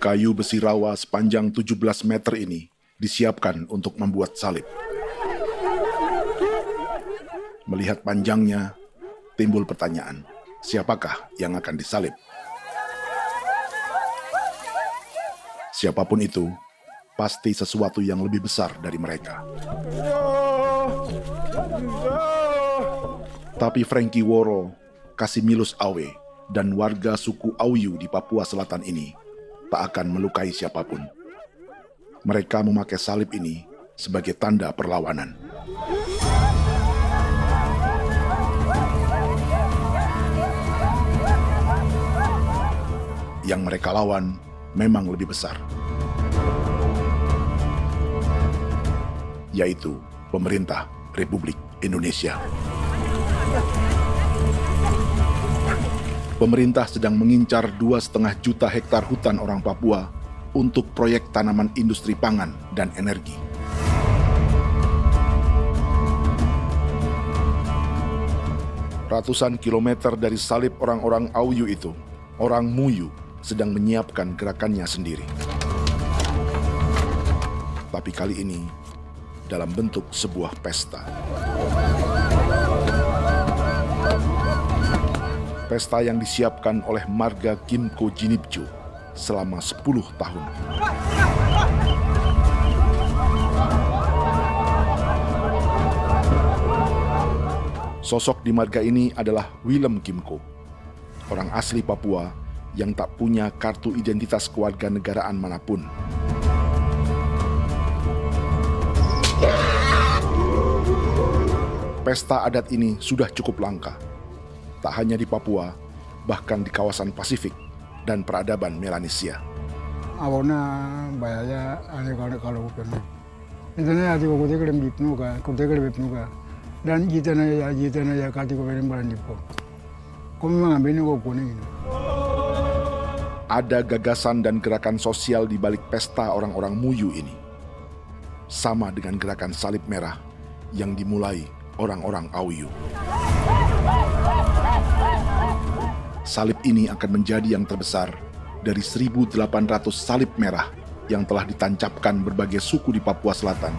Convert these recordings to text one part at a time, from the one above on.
Kayu besi rawa sepanjang 17 meter ini disiapkan untuk membuat salib. Melihat panjangnya, timbul pertanyaan, siapakah yang akan disalib? Siapapun itu, pasti sesuatu yang lebih besar dari mereka. Tapi Frankie Woro, Casimilus Awe, dan warga suku Auyu di Papua Selatan ini tak akan melukai siapapun. Mereka memakai salib ini sebagai tanda perlawanan. Yang mereka lawan memang lebih besar, yaitu pemerintah Republik Indonesia. Pemerintah sedang mengincar 2,5 juta hektar hutan orang Papua untuk proyek tanaman industri pangan dan energi. Ratusan kilometer dari salib orang-orang Auyu itu, orang Muyu sedang menyiapkan gerakannya sendiri. Tapi kali ini dalam bentuk sebuah pesta. Pesta yang disiapkan oleh marga Kimco Jinibjo selama 10 tahun. Sosok di marga ini adalah Willem Kimco, orang asli Papua yang tak punya kartu identitas kewarganegaraan manapun. Pesta adat ini sudah cukup langka. Tak hanya di Papua, bahkan di kawasan Pasifik dan peradaban Melanesia. Awalnya bayarnya kalau bukan. Internet ada kode kerem bipnuka, kode kerem bipnuka, dan kita ya kati kode baran dipo. Kami mengambil kok kuning. Ada gagasan dan gerakan sosial di balik pesta orang-orang Muyu ini. Sama dengan gerakan salib merah yang dimulai orang-orang Auyu. Salib ini akan menjadi yang terbesar dari 1.800 salib merah yang telah ditancapkan berbagai suku di Papua Selatan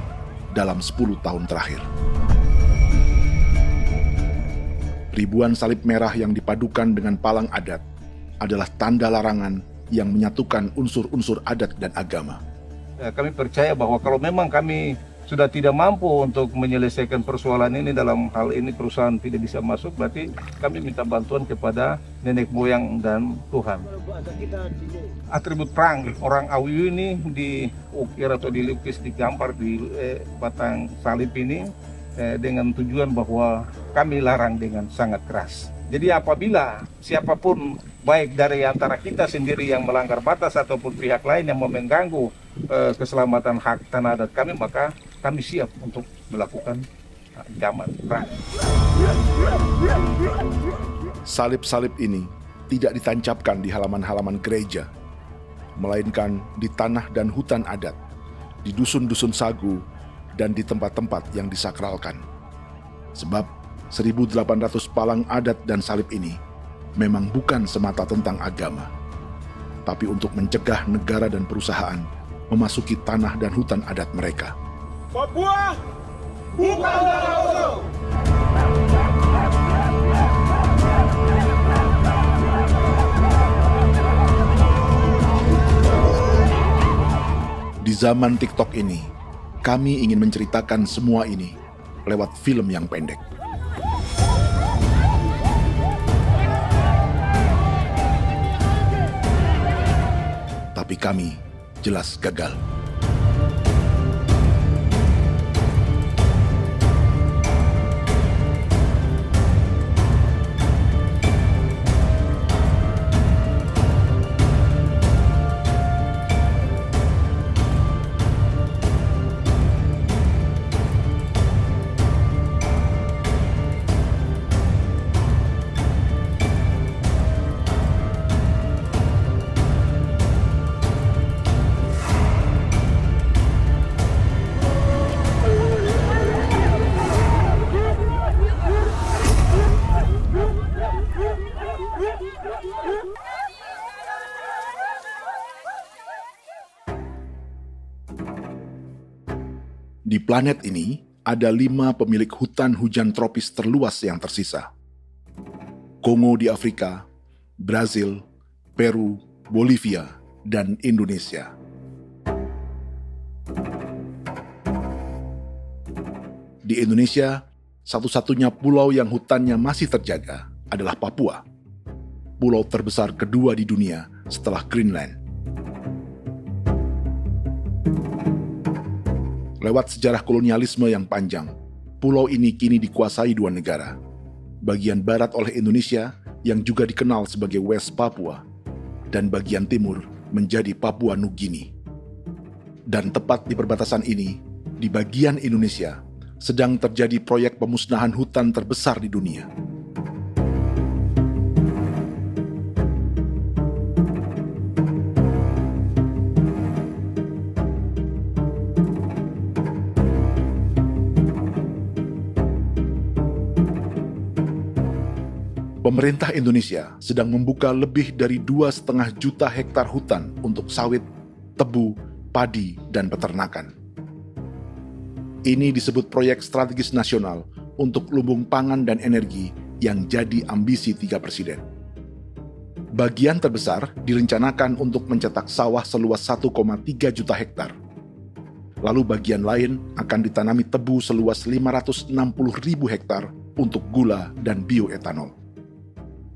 dalam 10 tahun terakhir. Ribuan salib merah yang dipadukan dengan palang adat adalah tanda larangan yang menyatukan unsur-unsur adat dan agama. Kami percaya bahwa kalau memang kami sudah tidak mampu untuk menyelesaikan persoalan ini, dalam hal ini perusahaan tidak bisa masuk, berarti kami minta bantuan kepada nenek moyang dan Tuhan. Atribut perang orang Auyu ini diukir atau dilukis, digambar di batang salib ini dengan tujuan bahwa kami larang dengan sangat keras. Jadi apabila siapapun, baik dari antara kita sendiri yang melanggar batas ataupun pihak lain yang mau mengganggu keselamatan hak tanah adat kami, maka kami siap untuk melakukan ancaman perang. Salib-salib ini tidak ditancapkan di halaman-halaman gereja, melainkan di tanah dan hutan adat, di dusun-dusun sagu, dan di tempat-tempat yang disakralkan. Sebab 1.800 palang adat dan salib ini memang bukan semata tentang agama, tapi untuk mencegah negara dan perusahaan memasuki tanah dan hutan adat mereka. Papua bukan tanah kosong. Di zaman TikTok ini, kami ingin menceritakan semua ini lewat film yang pendek. Tapi kami jelas gagal. Di planet ini, ada 5 pemilik hutan hujan tropis terluas yang tersisa. Kongo di Afrika, Brazil, Peru, Bolivia, dan Indonesia. Di Indonesia, satu-satunya pulau yang hutannya masih terjaga adalah Papua, pulau terbesar kedua di dunia setelah Greenland. Lewat sejarah kolonialisme yang panjang, pulau ini kini dikuasai 2 negara. Bagian barat oleh Indonesia yang juga dikenal sebagai West Papua, dan bagian timur menjadi Papua Nugini. Dan tepat di perbatasan ini, di bagian Indonesia, sedang terjadi proyek pemusnahan hutan terbesar di dunia. Pemerintah Indonesia sedang membuka lebih dari 2,5 juta hektar hutan untuk sawit, tebu, padi, dan peternakan. Ini disebut proyek strategis nasional untuk lumbung pangan dan energi yang jadi ambisi 3 presiden. Bagian terbesar direncanakan untuk mencetak sawah seluas 1,3 juta hektar. Lalu bagian lain akan ditanami tebu seluas 560.000 hektar untuk gula dan bioetanol.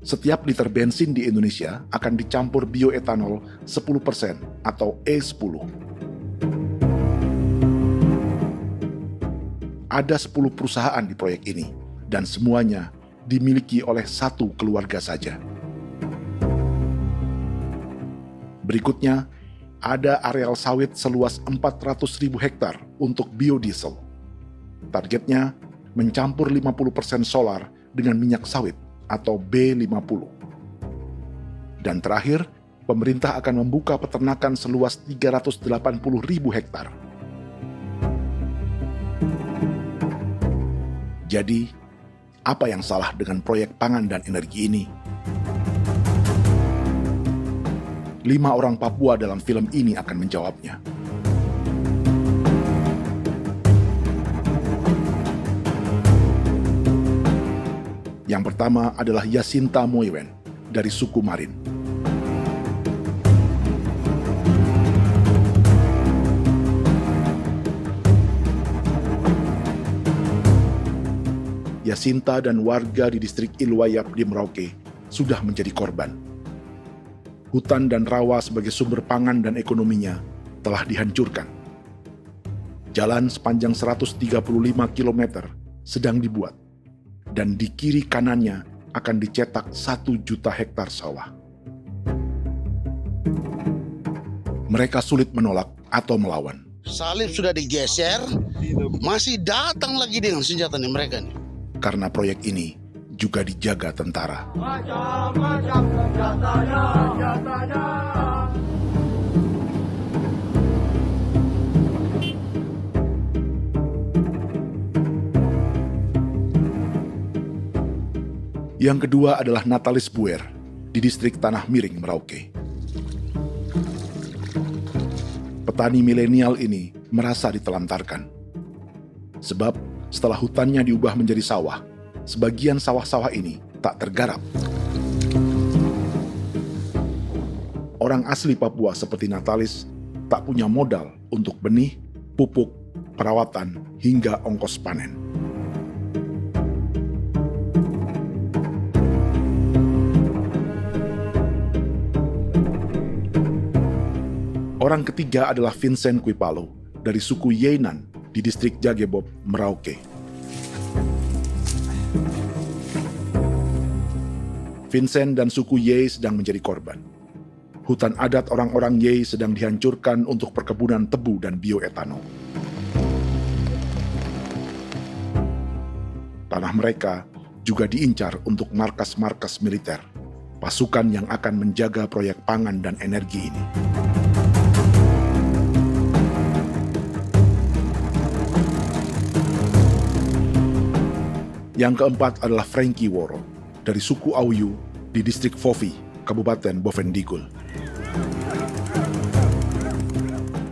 Setiap liter bensin di Indonesia akan dicampur bioetanol 10% atau E10. Ada 10 perusahaan di proyek ini, dan semuanya dimiliki oleh 1 keluarga saja. Berikutnya, ada areal sawit seluas 400.000 hektar untuk biodiesel. Targetnya mencampur 50% solar dengan minyak sawit atau B50. Dan terakhir, pemerintah akan membuka peternakan seluas 380.000 hektar. Jadi, apa yang salah dengan proyek pangan dan energi ini? 5 orang Papua dalam film ini akan menjawabnya. Yang pertama adalah Yasinta Moiwen dari suku Marin. Yasinta dan warga di distrik Ilwayap di Merauke sudah menjadi korban. Hutan dan rawa sebagai sumber pangan dan ekonominya telah dihancurkan. Jalan sepanjang 135 km sedang dibuat, dan di kiri kanannya akan dicetak 1 juta hektar sawah. Mereka sulit menolak atau melawan. Salib sudah digeser, masih datang lagi dengan senjatanya mereka nih. Karena proyek ini juga dijaga tentara. Macam-macam senjatanya. Yang kedua adalah Natalis Buer di distrik Tanah Miring, Merauke. Petani milenial ini merasa ditelantarkan. Sebab setelah hutannya diubah menjadi sawah, sebagian sawah-sawah ini tak tergarap. Orang asli Papua seperti Natalis tak punya modal untuk benih, pupuk, perawatan, hingga ongkos panen. Orang ketiga adalah Vincent Kuipalo dari suku Yenan di distrik Jagebob, Merauke. Vincent dan suku Ye sedang menjadi korban. Hutan adat orang-orang Ye sedang dihancurkan untuk perkebunan tebu dan bioetanol. Tanah mereka juga diincar untuk markas-markas militer, pasukan yang akan menjaga proyek pangan dan energi ini. Yang keempat adalah Frankie Woro dari suku Auyu di distrik Fofi, Kabupaten Bovendigul.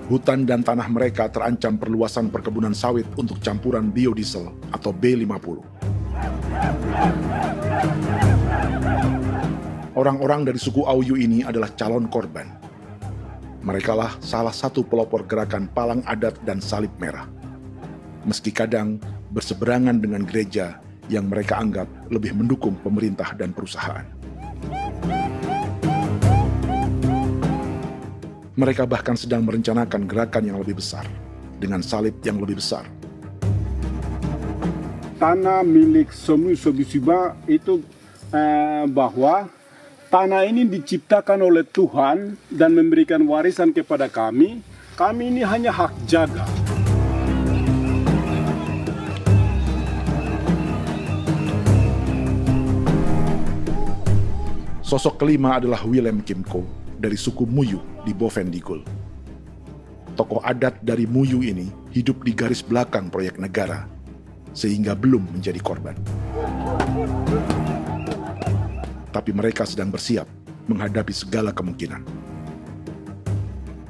Hutan dan tanah mereka terancam perluasan perkebunan sawit untuk campuran biodiesel atau B50. Orang-orang dari suku Auyu ini adalah calon korban. Merekalah salah satu pelopor gerakan Palang Adat dan Salib Merah. Meski kadang berseberangan dengan gereja yang mereka anggap lebih mendukung pemerintah dan perusahaan. Mereka bahkan sedang merencanakan gerakan yang lebih besar, dengan salib yang lebih besar. Tanah milik Somu Sobisiba itu bahwa tanah ini diciptakan oleh Tuhan dan memberikan warisan kepada kami. Kami ini hanya hak jaga. Sosok kelima adalah Willem Kimco dari suku Muyu di Bovendigul. Tokoh adat dari Muyu ini hidup di garis belakang proyek negara, sehingga belum menjadi korban. Tapi mereka sedang bersiap menghadapi segala kemungkinan.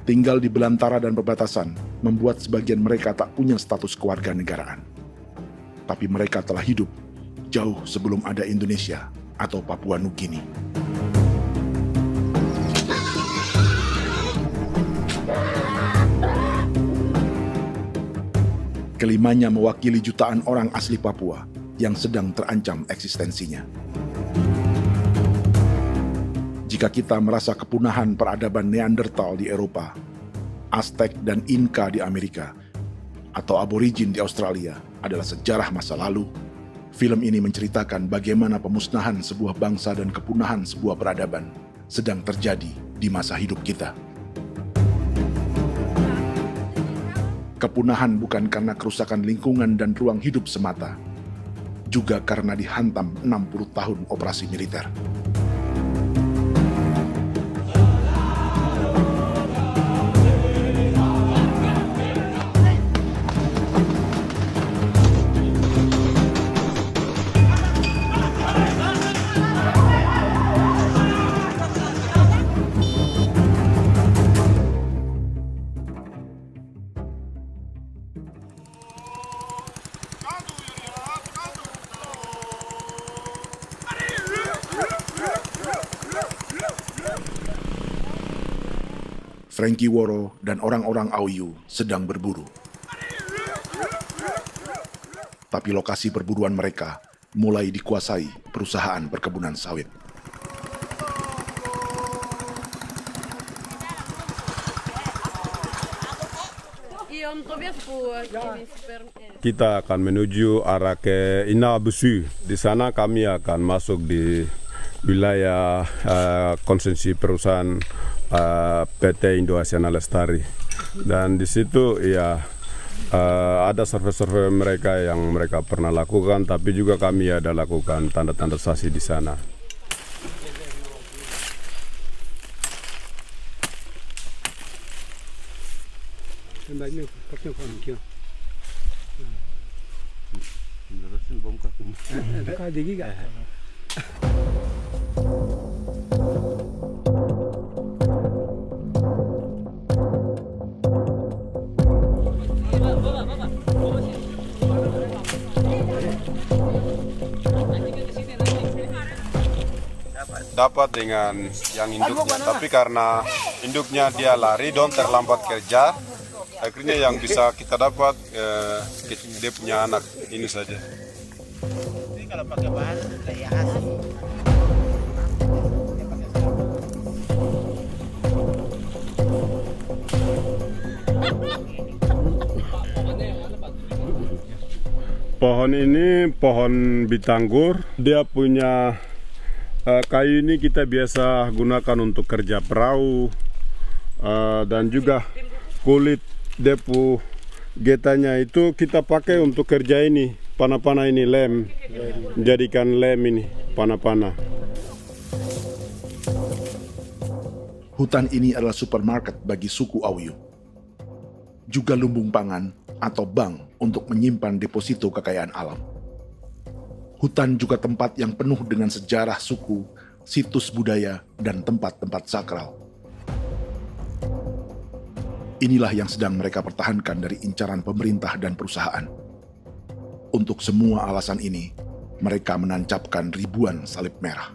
Tinggal di belantara dan perbatasan membuat sebagian mereka tak punya status kewarganegaraan. Tapi mereka telah hidup jauh sebelum ada Indonesia atau Papua Nugini. Kelimanya mewakili jutaan orang asli Papua yang sedang terancam eksistensinya. Jika kita merasa kepunahan peradaban Neanderthal di Eropa, Aztec dan Inca di Amerika, atau aborigin di Australia adalah sejarah masa lalu, film ini menceritakan bagaimana pemusnahan sebuah bangsa dan kepunahan sebuah peradaban sedang terjadi di masa hidup kita. Kepunahan bukan karena kerusakan lingkungan dan ruang hidup semata, juga karena dihantam 60 tahun operasi militer. Frankie Woro dan orang-orang Auyu sedang berburu. Tapi lokasi perburuan mereka mulai dikuasai perusahaan perkebunan sawit. Kita akan menuju arah ke Inabusu. Di sana kami akan masuk di wilayah konsesi perusahaan PT Indo Asiana Lestari, dan di situ ya ada survei-survei mereka yang mereka pernah lakukan, tapi juga kami ada lakukan tanda-tanda saksi di sana. Dapat dengan yang induknya, tapi karena induknya dia lari dan terlambat kerja, akhirnya yang bisa kita dapat dia punya anak ini saja. Ini kalau pakai bahan kayak asli. Pohon ini pohon bitanggur, dia punya kayu ini kita biasa gunakan untuk kerja perahu, dan juga kulit depu getanya itu kita pakai untuk kerja ini, panah-panah ini lem, jadikan lem ini, panah-panah. Hutan ini adalah supermarket bagi suku Auyu. Juga lumbung pangan atau bank untuk menyimpan deposito kekayaan alam. Hutan juga tempat yang penuh dengan sejarah suku, situs budaya, dan tempat-tempat sakral. Inilah yang sedang mereka pertahankan dari incaran pemerintah dan perusahaan. Untuk semua alasan ini, mereka menancapkan ribuan salib merah.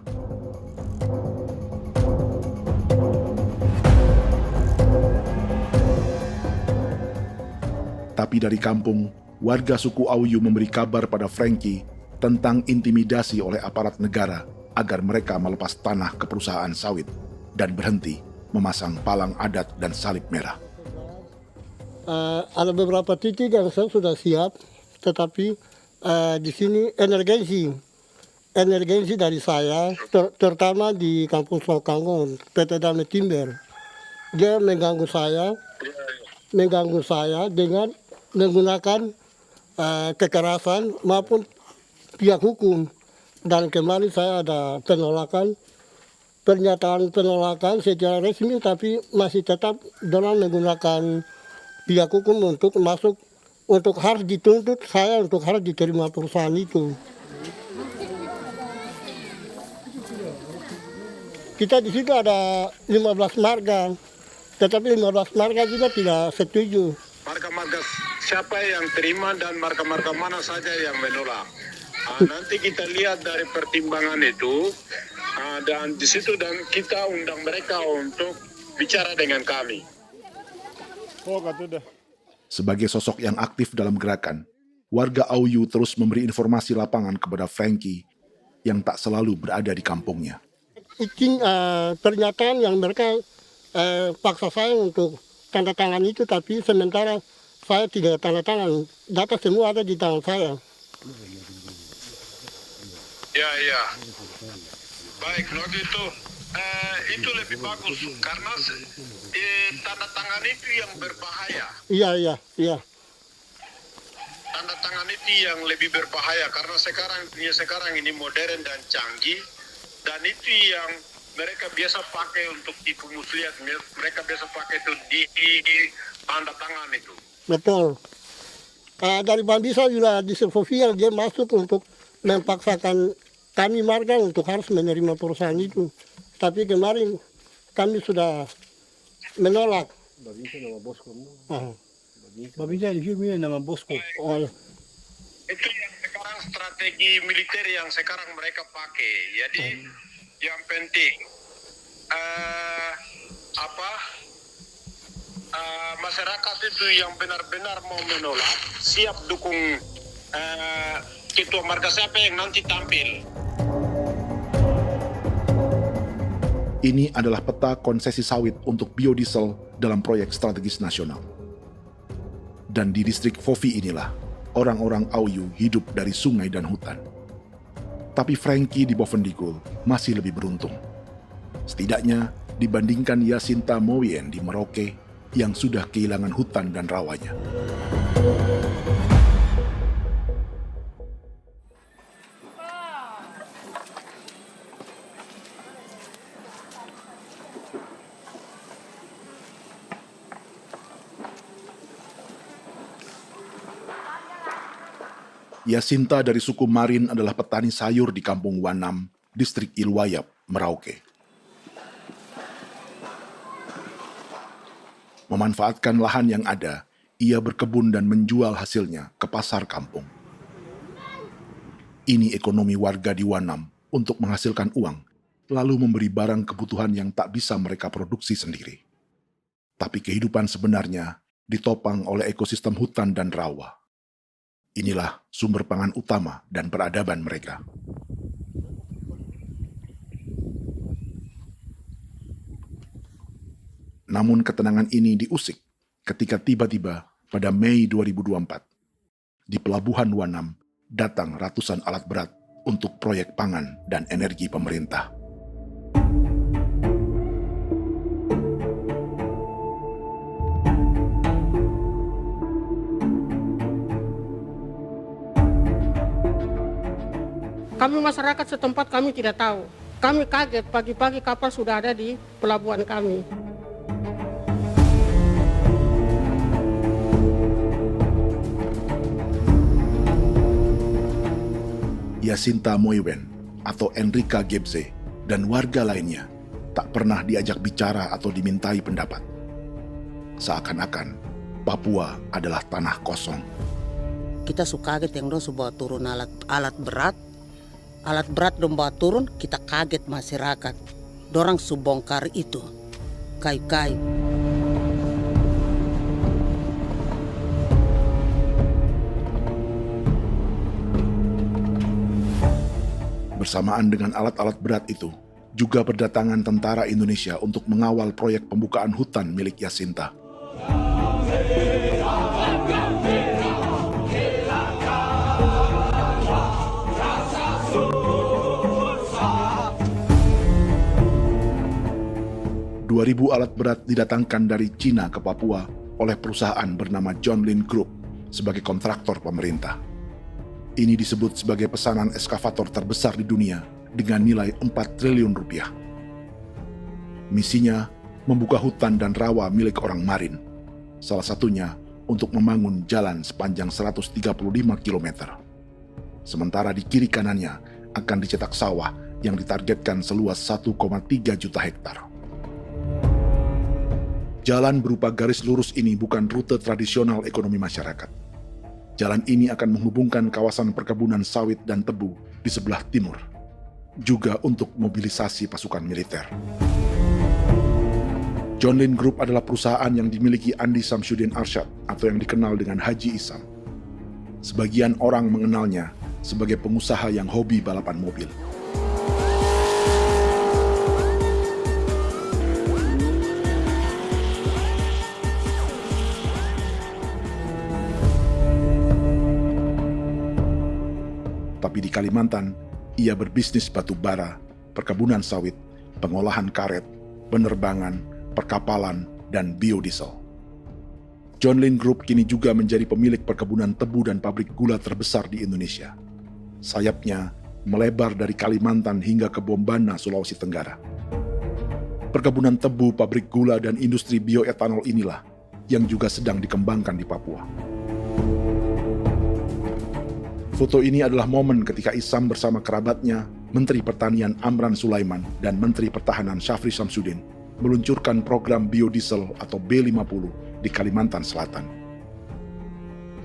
Tapi dari kampung, warga suku Auyu memberi kabar pada Frankie tentang intimidasi oleh aparat negara agar mereka melepas tanah ke perusahaan sawit dan berhenti memasang palang adat dan salib merah. Ada beberapa titik yang saya sudah siap, tetapi di sini emergensi dari saya, terutama di Kampung Sokanggon, PT Damai Timber. Dia mengganggu saya dengan menggunakan kekerasan maupun pihak hukum. Dan kemarin saya ada pernyataan penolakan secara resmi, tapi masih tetap dalam menggunakan pihak hukum untuk masuk, untuk harus dituntut saya untuk harus diterima perusahaan itu. Kita di situ ada 15 marga, tetapi 15 marga juga tidak setuju. Marga-marga siapa yang terima dan marga-marga mana saja yang menolak. Nanti kita lihat dari pertimbangan itu, dan di situ dan kita undang mereka untuk bicara dengan kami. Sebagai sosok yang aktif dalam gerakan, warga Auyu terus memberi informasi lapangan kepada Frankie yang tak selalu berada di kampungnya. Pernyataan yang mereka paksa saya untuk tanda tangan itu, tapi sementara saya tidak tanda tangan. Data semua ada di tangan saya. Ya. Baik, kalau gitu itu lebih bagus karena tanda tangan itu yang berbahaya. Iya. Tanda tangan itu yang lebih berbahaya karena sekarang ini modern dan canggih, dan itu yang mereka biasa pakai untuk tipu muslihat. Mereka biasa pakai itu di tanda tangan itu. Betul. Dari Bambisa juga di Sofia dia masuk untuk memaksakan kami marga untuk harus menerima perusahaan itu. Tapi kemarin kami sudah menolak. Babisa di sini nama bosku. Itu yang sekarang strategi militer yang sekarang mereka pakai. Jadi yang penting masyarakat itu yang benar-benar mau menolak siap dukung ketua marga siapa yang nanti tampil. Ini adalah peta konsesi sawit untuk biodiesel dalam proyek strategis nasional. Dan di distrik Fofi inilah orang-orang Auyu hidup dari sungai dan hutan. Tapi Frankie di Bovendigul masih lebih beruntung. Setidaknya dibandingkan Yasinta Mowien di Merauke yang sudah kehilangan hutan dan rawanya. Yasinta dari suku Marin adalah petani sayur di Kampung Wanam, distrik Ilwayap, Merauke. Memanfaatkan lahan yang ada, ia berkebun dan menjual hasilnya ke pasar kampung. Ini ekonomi warga di Wanam untuk menghasilkan uang, lalu memberi barang kebutuhan yang tak bisa mereka produksi sendiri. Tapi kehidupan sebenarnya ditopang oleh ekosistem hutan dan rawa. Inilah sumber pangan utama dan peradaban mereka. Namun ketenangan ini diusik ketika tiba-tiba pada Mei 2024, di Pelabuhan Wanam datang ratusan alat berat untuk proyek pangan dan energi pemerintah. Kami masyarakat setempat kami tidak tahu. Kami kaget pagi-pagi kapal sudah ada di pelabuhan kami. Yasinta Mowien atau Enrika Gebze dan warga lainnya tak pernah diajak bicara atau dimintai pendapat. Seakan-akan Papua adalah tanah kosong. Kita suka kaget yang dong bawa turun alat berat dong bawa turun, kita kaget masyarakat. Dorang subongkar itu kayu-kayu. Bersamaan dengan alat-alat berat itu, juga berdatangan tentara Indonesia untuk mengawal proyek pembukaan hutan milik Jacinta. Ribu alat berat didatangkan dari Cina ke Papua oleh perusahaan bernama John Lin Group sebagai kontraktor pemerintah. Ini disebut sebagai pesanan eskavator terbesar di dunia dengan nilai 4 triliun rupiah. Misinya membuka hutan dan rawa milik orang Marin, salah satunya untuk membangun jalan sepanjang 135 km. Sementara di kiri kanannya akan dicetak sawah yang ditargetkan seluas 1,3 juta hektar. Jalan berupa garis lurus ini bukan rute tradisional ekonomi masyarakat. Jalan ini akan menghubungkan kawasan perkebunan sawit dan tebu di sebelah timur, juga untuk mobilisasi pasukan militer. John Lin Group adalah perusahaan yang dimiliki Andi Samsudin Arsyad atau yang dikenal dengan Haji Isam. Sebagian orang mengenalnya sebagai pengusaha yang hobi balapan mobil. Tapi di Kalimantan, ia berbisnis batu bara, perkebunan sawit, pengolahan karet, penerbangan, perkapalan, dan biodiesel. John Lin Group kini juga menjadi pemilik perkebunan tebu dan pabrik gula terbesar di Indonesia. Sayapnya melebar dari Kalimantan hingga ke Bombana, Sulawesi Tenggara. Perkebunan tebu, pabrik gula, dan industri bioetanol inilah yang juga sedang dikembangkan di Papua. Foto ini adalah momen ketika Isam bersama kerabatnya, Menteri Pertanian Amran Sulaiman dan Menteri Pertahanan Syafri Samsudin meluncurkan program biodiesel atau B50 di Kalimantan Selatan.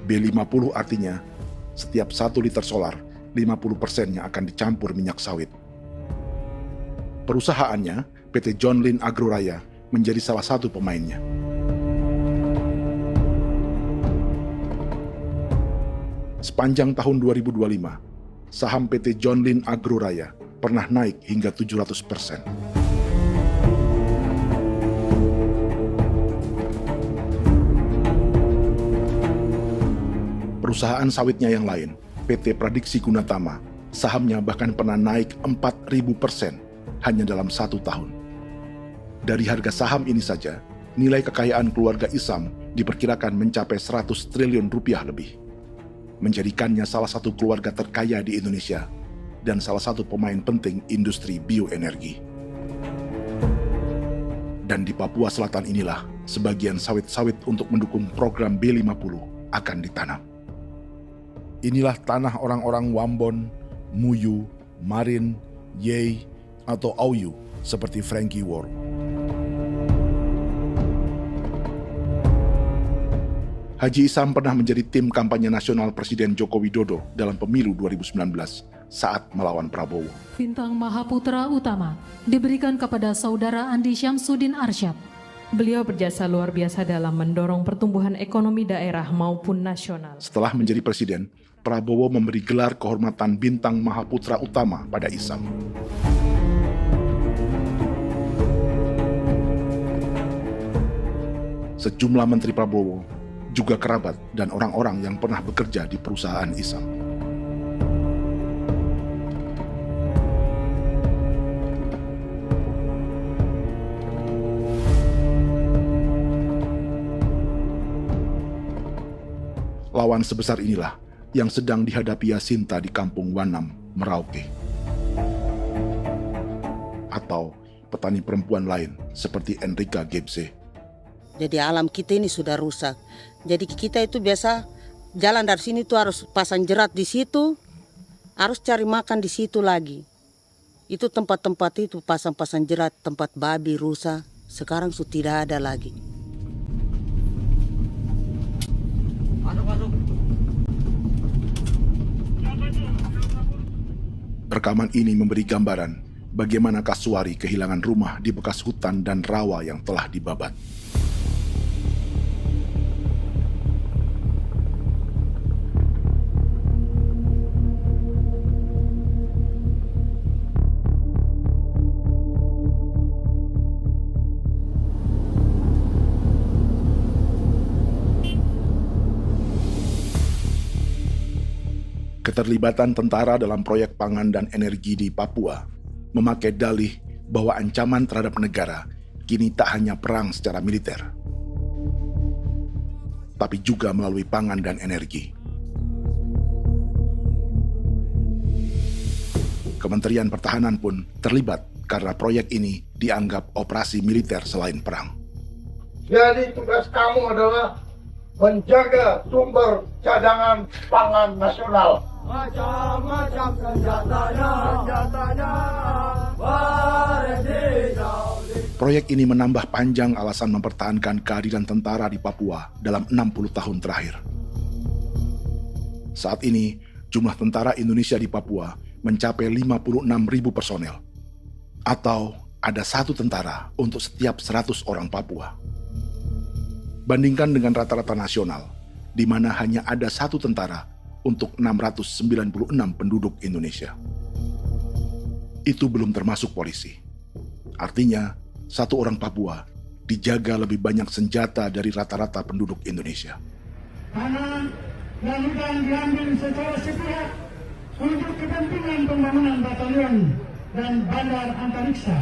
B50 artinya setiap 1 liter solar, 50%-nya akan dicampur minyak sawit. Perusahaannya, PT John Lin Agroraya, menjadi salah satu pemainnya. Sepanjang tahun 2025, saham PT John Lin Agroraya pernah naik hingga 700%. Perusahaan sawitnya yang lain, PT Pradiksi Gunatama, sahamnya bahkan pernah naik 4.000% hanya dalam 1 tahun. Dari harga saham ini saja, nilai kekayaan keluarga Isam diperkirakan mencapai 100 triliun rupiah lebih, menjadikannya salah satu keluarga terkaya di Indonesia dan salah satu pemain penting industri bioenergi. Dan di Papua Selatan inilah sebagian sawit-sawit untuk mendukung program B50 akan ditanam. Inilah tanah orang-orang Wambon, Muyu, Marin, Yei, atau Auyu seperti Frankie Wor. Haji Isam pernah menjadi tim kampanye nasional Presiden Joko Widodo dalam pemilu 2019 saat melawan Prabowo. Bintang Mahaputra Utama diberikan kepada Saudara Andi Syamsuddin Arsyad. Beliau berjasa luar biasa dalam mendorong pertumbuhan ekonomi daerah maupun nasional. Setelah menjadi presiden, Prabowo memberi gelar kehormatan Bintang Mahaputra Utama pada Isam. Sejumlah menteri Prabowo, juga kerabat dan orang-orang yang pernah bekerja di perusahaan Isam. Lawan sebesar inilah yang sedang dihadapi Jacinta di kampung Wanam, Merauke. Atau petani perempuan lain seperti Enrika Gebse. Jadi alam kita ini sudah rusak. Jadi kita itu biasa jalan dari sini tuh harus pasang jerat di situ, harus cari makan di situ lagi. Itu tempat-tempat itu pasang-pasang jerat, tempat babi, rusa, sekarang sudah tidak ada lagi. Rekaman ini memberi gambaran bagaimana Kasuari kehilangan rumah di bekas hutan dan rawa yang telah dibabat. Keterlibatan tentara dalam proyek pangan dan energi di Papua memakai dalih bahwa ancaman terhadap negara kini tak hanya perang secara militer, tapi juga melalui pangan dan energi. Kementerian Pertahanan pun terlibat karena proyek ini dianggap operasi militer selain perang. Jadi tugas kamu adalah menjaga sumber cadangan pangan nasional. Macam-macam senjatanya, Proyek ini menambah panjang alasan mempertahankan kehadiran tentara di Papua dalam 60 tahun terakhir. Saat ini, jumlah tentara Indonesia di Papua mencapai 56.000 personel, atau ada 1 tentara untuk setiap 100 orang Papua. Bandingkan dengan rata-rata nasional, di mana hanya ada 1 tentara untuk 696 penduduk Indonesia. Itu belum termasuk polisi. Artinya, 1 orang Papua dijaga lebih banyak senjata dari rata-rata penduduk Indonesia. Tanah dan hutan diambil secara sepihak untuk kepentingan pembangunan batalion dan bandar antariksa.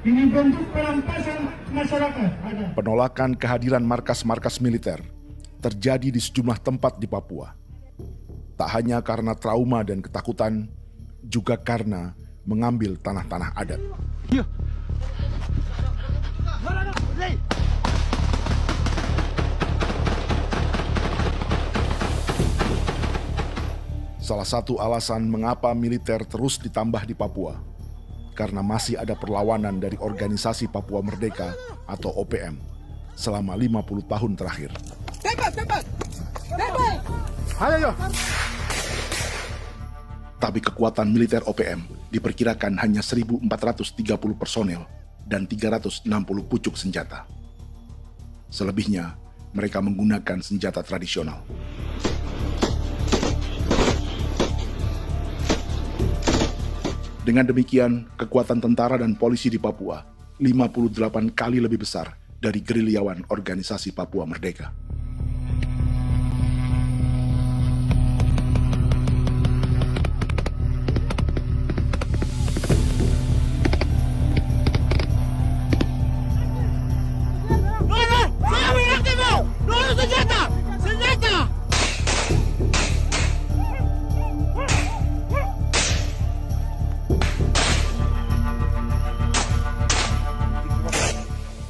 Ini bentuk perampasan masyarakat. Penolakan kehadiran markas-markas militer terjadi di sejumlah tempat di Papua. Tak hanya karena trauma dan ketakutan, juga karena mengambil tanah-tanah adat. Salah satu alasan mengapa militer terus ditambah di Papua, karena masih ada perlawanan dari Organisasi Papua Merdeka atau OPM selama 50 tahun terakhir. Ayo. Tapi kekuatan militer OPM diperkirakan hanya 1.430 personel dan 360 pucuk senjata. Selebihnya, mereka menggunakan senjata tradisional. Dengan demikian, kekuatan tentara dan polisi di Papua 58 kali lebih besar dari gerilyawan Organisasi Papua Merdeka.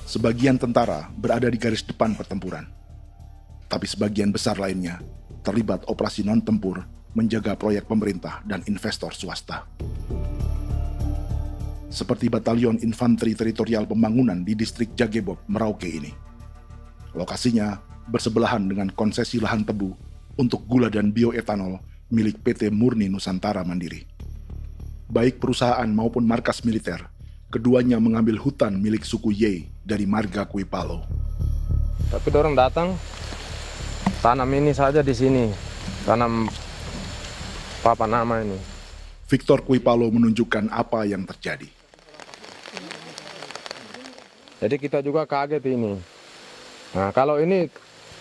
Sebagian tentara berada di garis depan pertempuran, tapi sebagian besar lainnya terlibat operasi non-tempur menjaga proyek pemerintah dan investor swasta. Seperti Batalion Infanteri Teritorial Pembangunan di distrik Jagebob, Merauke ini. Lokasinya bersebelahan dengan konsesi lahan tebu untuk gula dan bioetanol milik PT Murni Nusantara Mandiri. Baik perusahaan maupun markas militer, keduanya mengambil hutan milik suku Ye dari marga Kuipalo. Tapi orang datang tanam ini saja di sini, tanam papan nama ini. Victor Kuipalo menunjukkan apa yang terjadi. Jadi kita juga kaget ini. Nah, kalau ini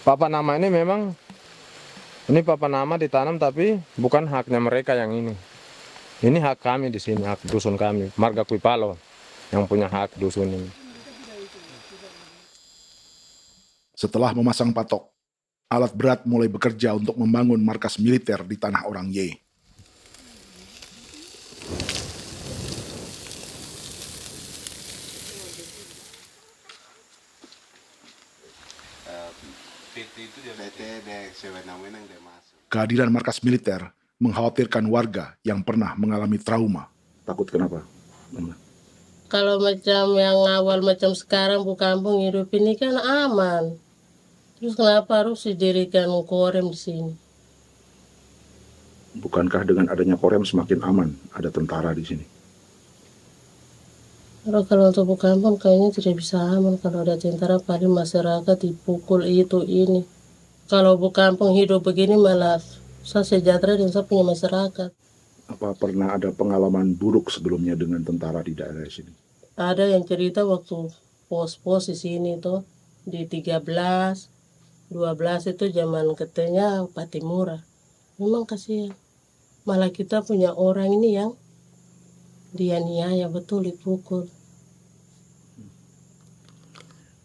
papan nama ini memang ini papan nama ditanam tapi bukan haknya mereka yang ini. Ini hak kami di sini, hak dusun kami, marga Kuipalo yang punya hak dusun ini. Setelah memasang patok, alat berat mulai bekerja untuk membangun markas militer di tanah orang Ye. Kehadiran markas militer mengkhawatirkan warga yang pernah mengalami trauma. Takut kenapa? Kalau macam yang awal macam sekarang bu kampung hidup ini kan aman. Terus kenapa harus didirikan korem di sini? Bukankah dengan adanya Korem semakin aman ada tentara di sini? Kalau untuk kampung kayaknya tidak bisa aman kalau ada tentara, paling masyarakat dipukul itu ini. Kalau kampung hidup begini malah saya sejahtera dan saya punya masyarakat. Apa pernah ada pengalaman buruk sebelumnya dengan tentara di daerah sini? Ada yang cerita waktu pos-pos di sini tuh di 13, 12 itu zaman katanya Patimura. Memang kasihan. Malah kita punya orang ini yang dianiaya betul, dipukul.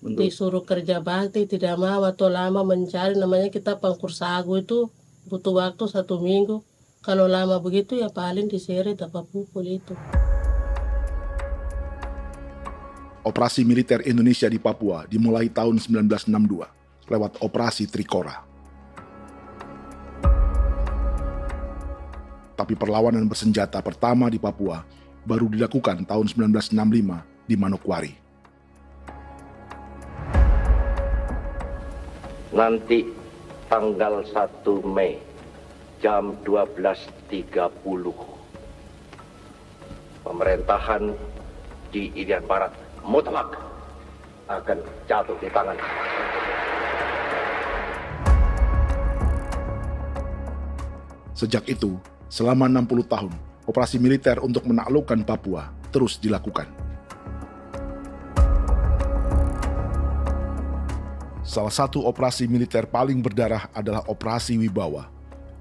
Disuruh kerja bakti tidak mau atau lama mencari, namanya kita pangkur sagu itu butuh waktu 1 minggu. Kalau lama begitu ya paling diseret apa pukul itu. Operasi militer Indonesia di Papua dimulai tahun 1962 lewat Operasi Trikora. Tapi perlawanan bersenjata pertama di Papua baru dilakukan tahun 1965 di Manokwari. Nanti tanggal 1 Mei jam 12.30 pemerintahan di Irian Barat mutlak akan jatuh di tangan. Sejak itu, selama 60 tahun, operasi militer untuk menaklukkan Papua terus dilakukan. Salah satu operasi militer paling berdarah adalah Operasi Wibawa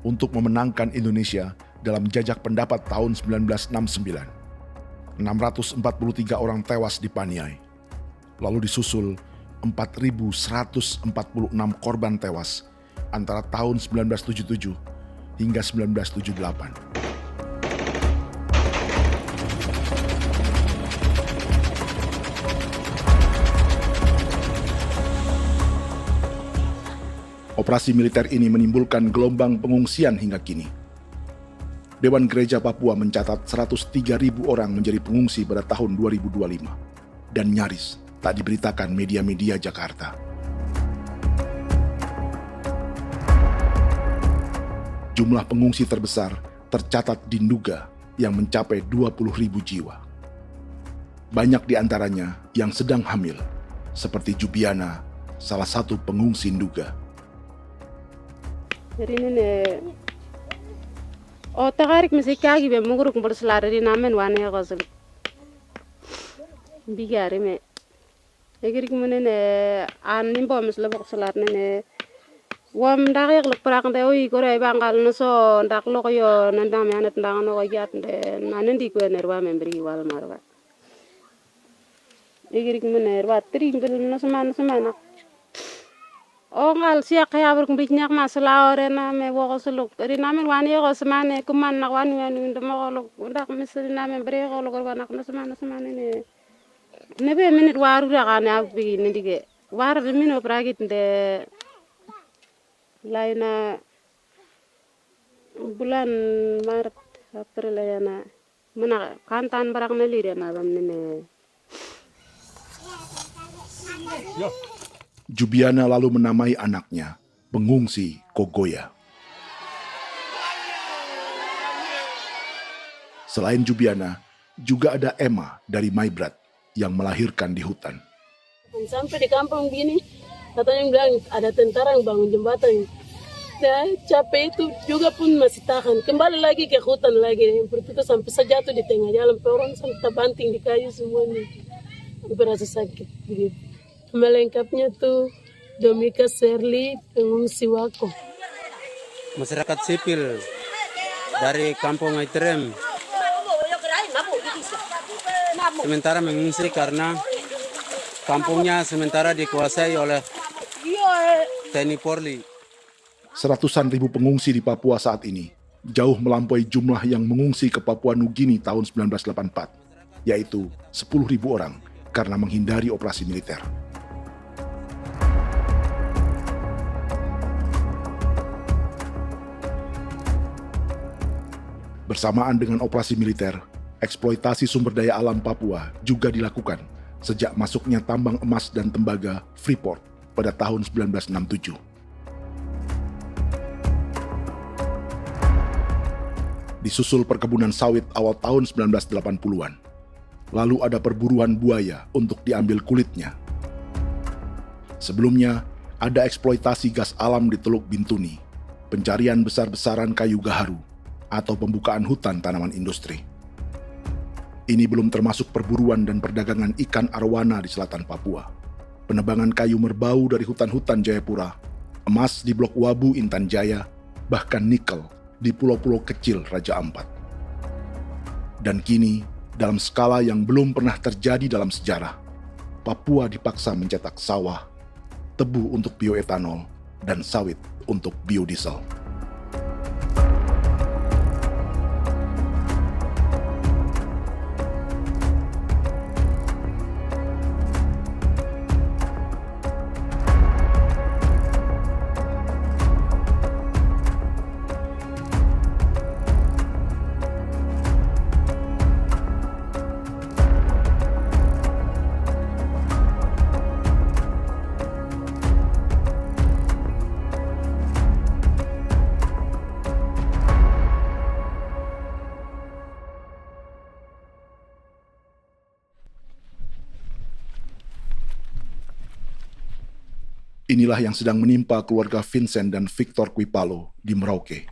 untuk memenangkan Indonesia dalam jajak pendapat tahun 1969. 643 orang tewas di Paniai. Lalu disusul 4.146 korban tewas antara tahun 1977 hingga 1978. Operasi militer ini menimbulkan gelombang pengungsian hingga kini. Dewan Gereja Papua mencatat 103.000 orang menjadi pengungsi pada tahun 2025 dan nyaris tak diberitakan media-media Jakarta. Jumlah pengungsi terbesar tercatat di Nduga yang mencapai 20.000 jiwa. Banyak di antaranya yang sedang hamil, seperti Jubiana, salah satu pengungsi Nduga. Jadi ini takarik masih kaki be muguruk berselari di namen wane kosel. Bigari me. Egirik menene nimbo mesle berselari nene. Wam darik lek perak nte oi kore bangal nuso ndak lo yo nandang me anet ndang no yat nte nanen di kue nerwa memberi wal marwa. Egirik menene rwa tri bil no semana. Ngal siak kaya berkumpul nyak masalah orena me woko suluk. Ri namen wani ko semane kuman nak wani ndemo ko ndak misri namen bre ko ko nak no semane ne. Nebe minit waru ra kana abi nindige. War mino pragit de laina bulan Maret April yana mana kantan barak na lire na bam ne. Jubiana lalu menamai anaknya pengungsi Kogoya. Selain Jubiana, juga ada Emma dari Maibrat yang melahirkan di hutan. Sampai di kampung begini, katanya bilang ada tentara yang bangun jembatan. Saya capek itu juga pun masih tahan. Kembali lagi ke hutan lagi. Itu sampai saya jatuh di tengah jalan. Orang sampai terbanting di kayu semuanya. Berasa sakit begitu. Melengkapnya tuh Domika Serli, pengungsi Wako. Masyarakat sipil dari kampung Aitrem sementara mengungsi karena kampungnya sementara dikuasai oleh TNI Polri. Seratusan ribu pengungsi di Papua saat ini jauh melampaui jumlah yang mengungsi ke Papua Nugini tahun 1984, yaitu 10.000 orang karena menghindari operasi militer. Bersamaan dengan operasi militer, eksploitasi sumber daya alam Papua juga dilakukan sejak masuknya tambang emas dan tembaga Freeport pada tahun 1967. Disusul perkebunan sawit awal tahun 1980-an. Lalu ada perburuan buaya untuk diambil kulitnya. Sebelumnya, ada eksploitasi gas alam di Teluk Bintuni, pencarian besar-besaran kayu gaharu, atau pembukaan hutan tanaman industri. Ini belum termasuk perburuan dan perdagangan ikan arwana di selatan Papua, penebangan kayu merbau dari hutan-hutan Jayapura, emas di Blok Wabu Intan Jaya, bahkan nikel di pulau-pulau kecil Raja Ampat. Dan kini, dalam skala yang belum pernah terjadi dalam sejarah, Papua dipaksa mencetak sawah, tebu untuk bioetanol, dan sawit untuk biodiesel. Inilah yang sedang menimpa keluarga Vincent dan Victor Kuipalo di Merauke.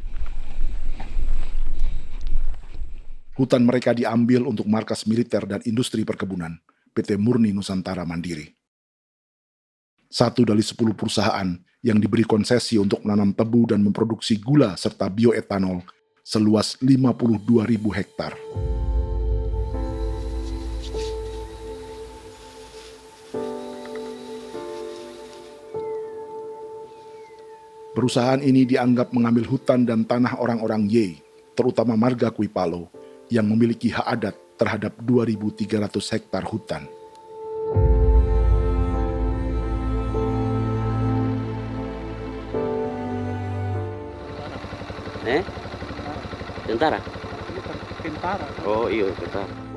Hutan mereka diambil untuk markas militer dan industri perkebunan, PT Murni Nusantara Mandiri. 1 dari 10 perusahaan yang diberi konsesi untuk menanam tebu dan memproduksi gula serta bioetanol seluas 52.000 hektar. Perusahaan ini dianggap mengambil hutan dan tanah orang-orang Ye, terutama marga Kuipalo, yang memiliki hak adat terhadap 2.300 hektar hutan. Tentara? Tentara. Oh iya, tentara.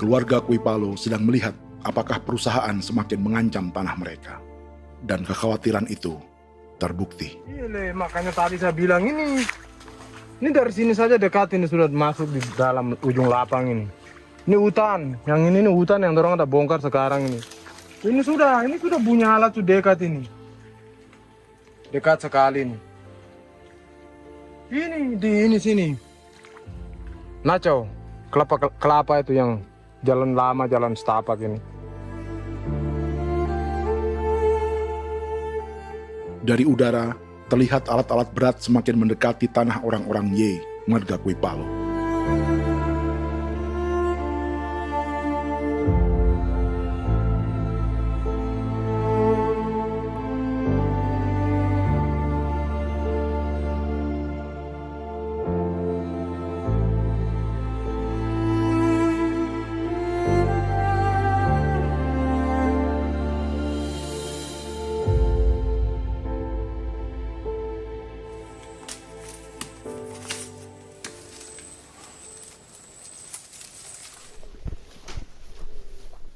Keluarga Kuipalo sedang melihat apakah perusahaan semakin mengancam tanah mereka. Dan kekhawatiran itu terbukti. Iya, makanya tadi saya bilang ini dari sini saja dekat ini sudah masuk di dalam ujung lapang ini. Ini hutan, yang ini hutan yang dorong ada bongkar sekarang ini. Ini sudah punya alat sudah dekat ini. Dekat sekali ini. Ini di sini. Nacau, kelapa itu yang jalan lama, jalan setapak ini. Dari udara, terlihat alat-alat berat semakin mendekati tanah orang-orang Ye, marga Kuipalo.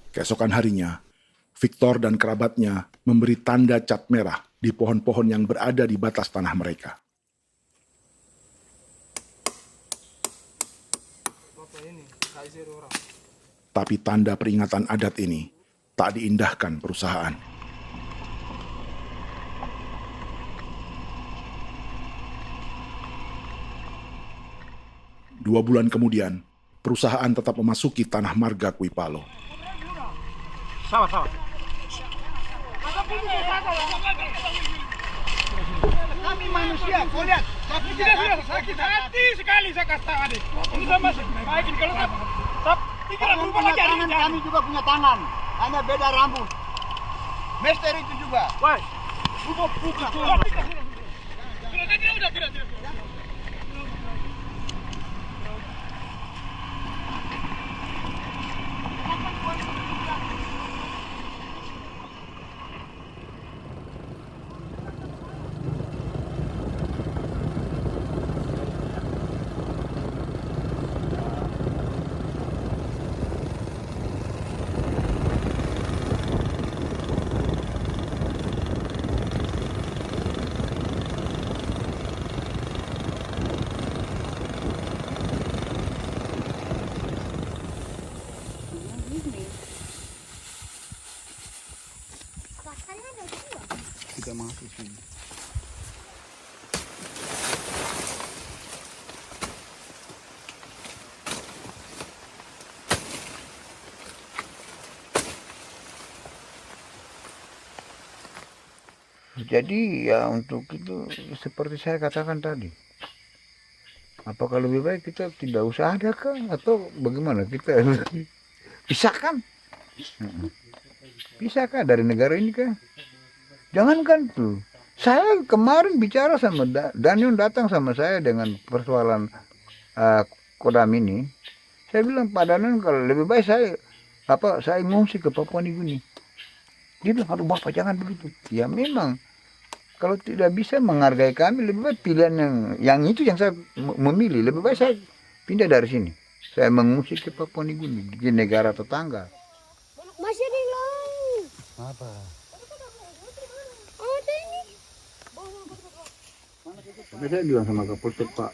Keesokan harinya, Victor dan kerabatnya memberi tanda cat merah di pohon-pohon yang berada di batas tanah mereka. Tapi tanda peringatan adat ini tak diindahkan perusahaan. Dua bulan kemudian, perusahaan tetap memasuki tanah marga Kuipalo. Sama-sama. Kami manusia, kau lihat. Tapi sudah sakit hati sekali saya kasih tahu adik. Ini sama baik ini kalau pikiran berubah lagi hari ini. Kami juga punya tangan, hanya beda rambut. Mister itu juga. Woi, buka. Sudah. Jadi ya untuk itu seperti saya katakan tadi, apakah lebih baik kita tidak usah ada kah atau bagaimana, kita pisahkan, pisahkah dari negara ini kah? Jangankan tuh, saya kemarin bicara sama Daniel, datang sama saya dengan persoalan Kodam ini. Saya bilang, Pak Daniel, kalau lebih baik saya ngungsi ke Papua Nugini. Dia bilang, aduh Bapak jangan begitu. Ya memang, kalau tidak bisa menghargai kami, lebih baik pilihan yang itu yang saya memilih. Lebih baik saya pindah dari sini. Saya mengungsi ke Papua Nugini, di negara tetangga. Masih di laut. Apa? Ada ini. Tapi saya bilang sama Kapolsek, Pak,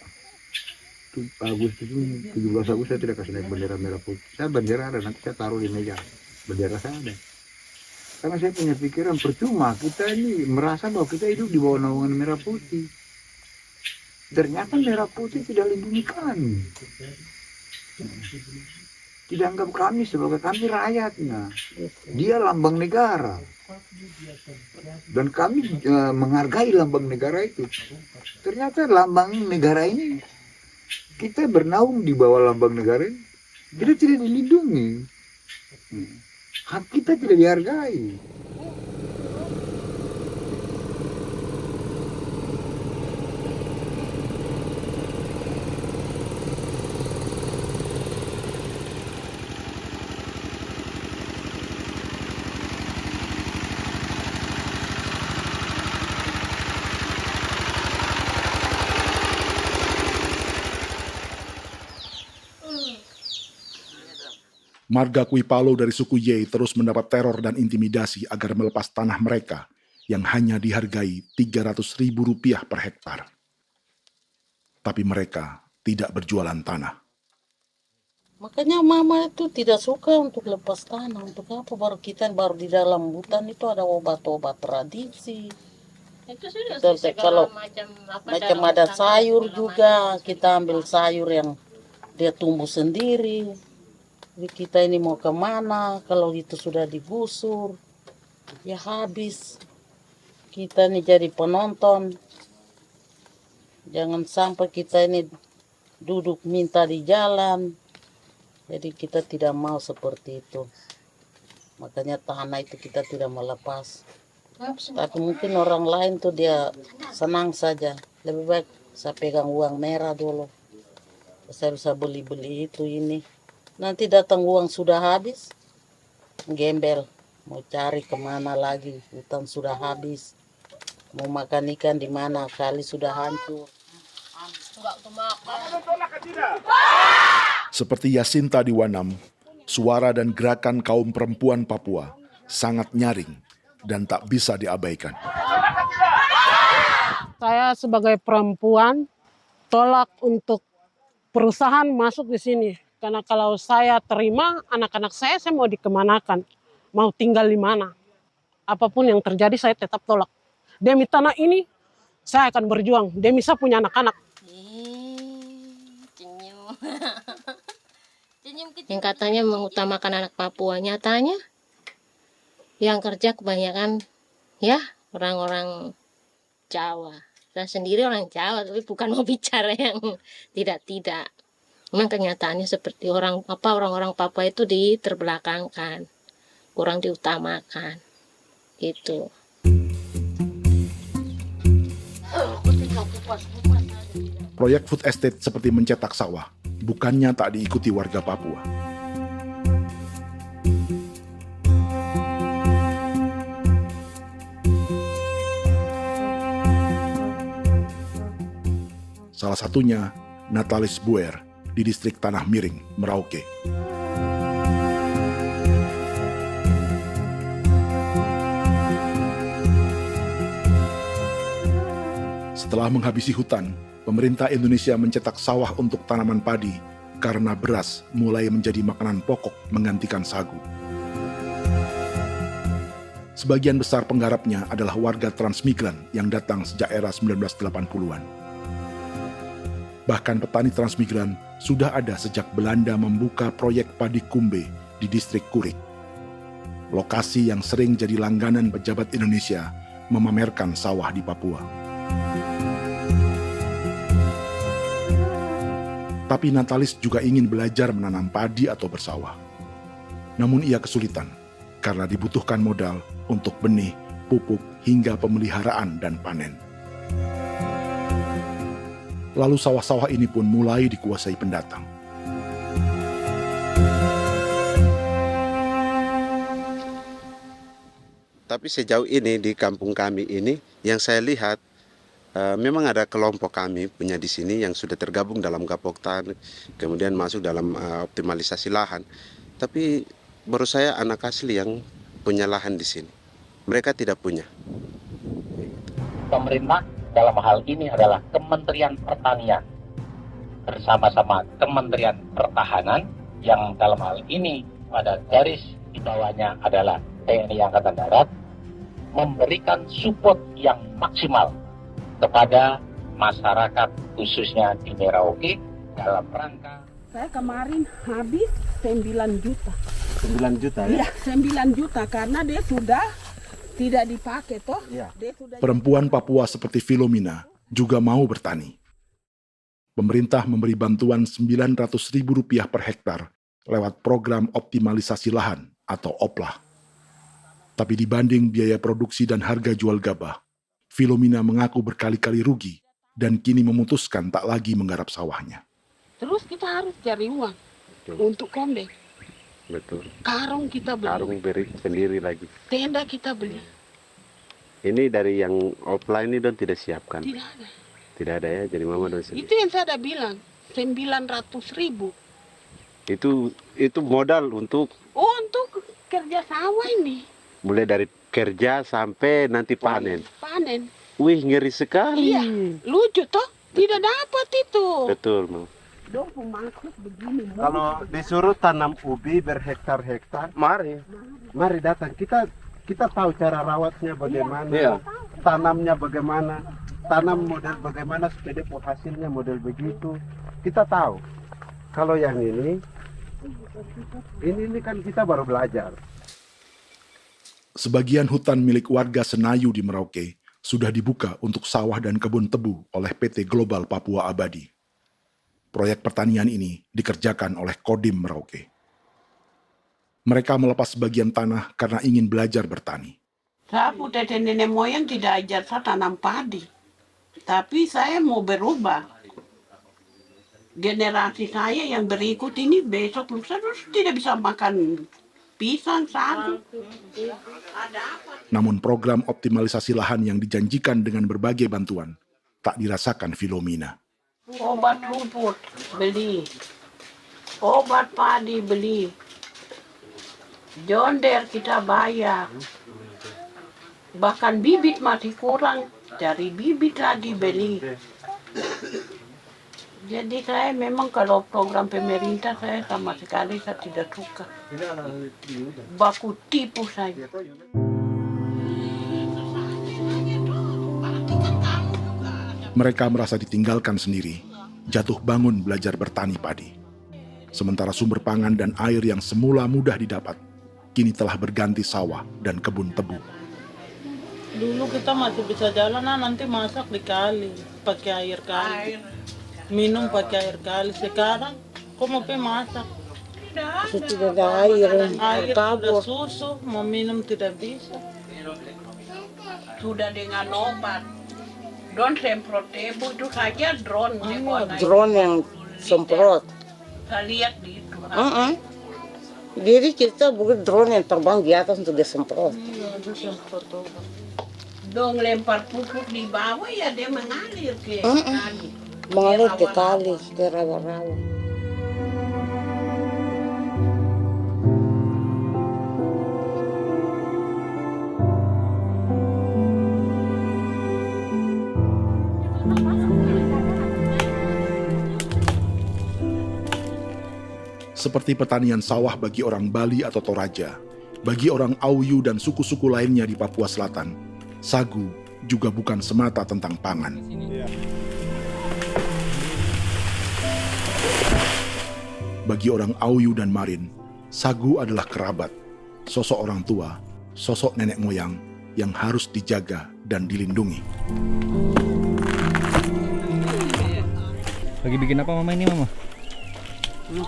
Agustus ini, 17 Agustus saya tidak kasih naik bendera merah putih. Saya bendera ada, nanti saya taruh di meja. Bendera saya ada. Karena saya punya pikiran percuma kita ini merasa bahwa kita hidup di bawah naungan merah putih. Ternyata merah putih tidak lindungi kami. Tidak anggap kami sebagai kami rakyatnya. Dia lambang negara. Dan kami menghargai lambang negara itu. Ternyata lambang negara ini, kita bernaung di bawah lambang negara ini, kita tidak dilindungi. Hak kita tidak dihargai. Marga Kuipalo dari suku Ye terus mendapat teror dan intimidasi agar melepas tanah mereka yang hanya dihargai Rp300.000 per hektar. Tapi mereka tidak berjualan tanah. Makanya mama itu tidak suka untuk lepas tanah. Untuk apa? Baru di dalam hutan itu ada obat-obat tradisi. Itu sudah Kalau macam ada sayur juga, kita ambil sayur yang dia tumbuh sendiri. Jadi kita ini mau kemana, kalau itu sudah digusur, ya habis. Kita ini jadi penonton. Jangan sampai kita ini duduk minta di jalan. Jadi kita tidak mau seperti itu. Makanya tanah itu kita tidak melepas. Tapi mungkin orang lain tuh dia senang saja. Lebih baik saya pegang uang merah dulu. Saya bisa beli-beli itu ini. Nanti datang uang sudah habis, gembel, mau cari kemana lagi, hutan sudah habis, mau makan ikan di mana, kali sudah hancur. Seperti Yasinta di Wanam, suara dan gerakan kaum perempuan Papua sangat nyaring dan tak bisa diabaikan. Saya sebagai perempuan tolak untuk perusahaan masuk di sini. Karena kalau saya terima anak-anak saya mau dikemanakan, mau tinggal di mana. Apapun yang terjadi saya tetap tolak. Demi tanah ini saya akan berjuang, demi saya punya anak-anak. Yang katanya mengutamakan anak Papua, nyatanya yang kerja kebanyakan ya orang-orang Jawa. Saya sendiri orang Jawa, tapi bukan mau bicara yang tidak-tidak. Memang kenyataannya seperti orang-orang Papua itu diterbelakangkan, kurang diutamakan, gitu. Proyek food estate seperti mencetak sawah, bukannya tak diikuti warga Papua. Salah satunya Natalis Buer di distrik Tanah Miring, Merauke. Setelah menghabisi hutan, pemerintah Indonesia mencetak sawah untuk tanaman padi karena beras mulai menjadi makanan pokok menggantikan sagu. Sebagian besar penggarapnya adalah warga transmigran yang datang sejak era 1980-an. Bahkan petani transmigran sudah ada sejak Belanda membuka proyek padi kumbe di distrik Kurik. Lokasi yang sering jadi langganan pejabat Indonesia memamerkan sawah di Papua. Tapi Natalis juga ingin belajar menanam padi atau bersawah. Namun ia kesulitan karena dibutuhkan modal untuk benih, pupuk, hingga pemeliharaan dan panen. Lalu sawah-sawah ini pun mulai dikuasai pendatang. Tapi sejauh ini di kampung kami ini yang saya lihat memang ada kelompok kami punya di sini yang sudah tergabung dalam Gapoktan, kemudian masuk dalam optimalisasi lahan. Tapi baru saya anak asli yang punya lahan di sini. Mereka tidak punya. Pemerintah dalam hal ini adalah Kementerian Pertanian bersama-sama Kementerian Pertahanan yang dalam hal ini pada garis di bawahnya adalah TNI Angkatan Darat memberikan support yang maksimal kepada masyarakat khususnya di Merauke dalam rangka. Saya kemarin habis 9 juta. 9 juta ya? Iya, 9 juta karena dia sudah tidak dipakai toh. Ya. Perempuan Papua seperti Filomena juga mau bertani. Pemerintah memberi bantuan Rp900.000 per hektar lewat program optimalisasi lahan atau OPLAH. Tapi dibanding biaya produksi dan harga jual gabah, Filomena mengaku berkali-kali rugi dan kini memutuskan tak lagi menggarap sawahnya. Terus kita harus cari uang untuk kondek. Betul. Karung kita beli. Karung beri sendiri lagi. Tenda kita beli. Ini dari yang offline ini don tidak siapkan. Tidak ada. Tidak ada ya, jadi mama don sendiri. Itu yang saya ada bilang, 900.000. Itu modal untuk kerja sawah ini. Mulai dari kerja sampai nanti panen. Panen. Wih, ngeri sekali. Iya, lucu toh? Tidak dapat itu. Betul, Mam. Dong maksud begini. Kalau disuruh tanam ubi berhektar-hektar, mari datang. Kita tahu cara rawatnya bagaimana, Iya. tanamnya bagaimana, tanam model bagaimana supaya hasilnya model begitu. Kita tahu. Kalau yang ini kan kita baru belajar. Sebagian hutan milik warga Senayu di Merauke sudah dibuka untuk sawah dan kebun tebu oleh PT Global Papua Abadi. Proyek pertanian ini dikerjakan oleh Kodim Merauke. Mereka melepas sebagian tanah karena ingin belajar bertani. Saya tete nenek moyang tidak ajar saya tanam padi. Tapi saya mau berubah. Generasi saya yang berikut ini besok lusa tidak bisa makan pisang, sagu. Namun program optimalisasi lahan yang dijanjikan dengan berbagai bantuan tak dirasakan Filomena. Obat rumput beli, obat padi beli, jonder kita bayar, bahkan bibit masih kurang, cari bibit lagi beli. Jadi saya memang kalau program pemerintah saya sama sekali saya tidak suka. Baku tipu saya. Mereka merasa ditinggalkan sendiri, jatuh bangun belajar bertani padi. Sementara sumber pangan dan air yang semula mudah didapat, kini telah berganti sawah dan kebun tebu. Dulu kita masih bisa jalan, nanti masak di kali, pakai air kali. Minum pakai air kali. Sekarang, kok mau masak? Tidak ada air, Air sudah susu, mau minum tidak bisa. Sudah dengan obat. Drone semprot tebu itu saja drone. Drone yang semprot. Saya lihat di itu. Jadi kita bukan drone yang terbang di atas untuk disemprot. Dong lempar pupuk di bawah ya dia mengalir ke kali. Mengalir ke kali, ke rawa-rawa. Seperti pertanian sawah bagi orang Bali atau Toraja, bagi orang Auyu dan suku-suku lainnya di Papua Selatan, sagu juga bukan semata tentang pangan. Bagi orang Auyu dan Marin, sagu adalah kerabat, sosok orang tua, sosok nenek moyang yang harus dijaga dan dilindungi. Lagi bikin apa mama ini mama?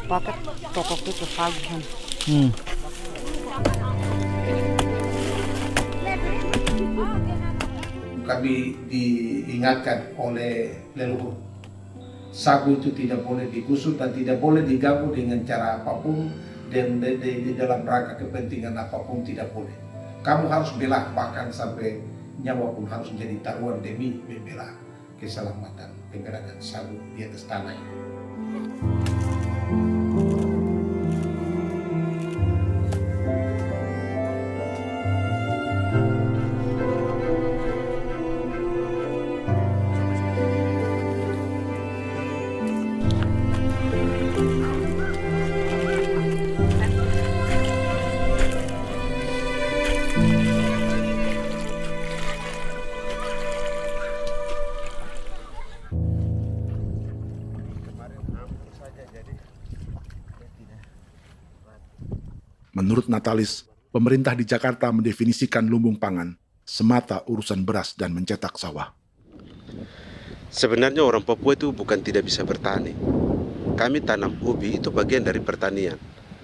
Pakai tokok itu sagu. Kami diingatkan oleh leluhur, sagu itu tidak boleh digusur dan tidak boleh diganggu dengan cara apapun, dan di dalam rangka kepentingan apapun tidak boleh. Kamu harus bela, bahkan sampai nyawa pun harus menjadi taruhan demi membela keselamatan keberadaan sagu di atas tanah ini. Menurut Natalis, pemerintah di Jakarta mendefinisikan lumbung pangan semata urusan beras dan mencetak sawah. Sebenarnya orang Papua itu bukan tidak bisa bertani. Kami tanam ubi itu bagian dari pertanian.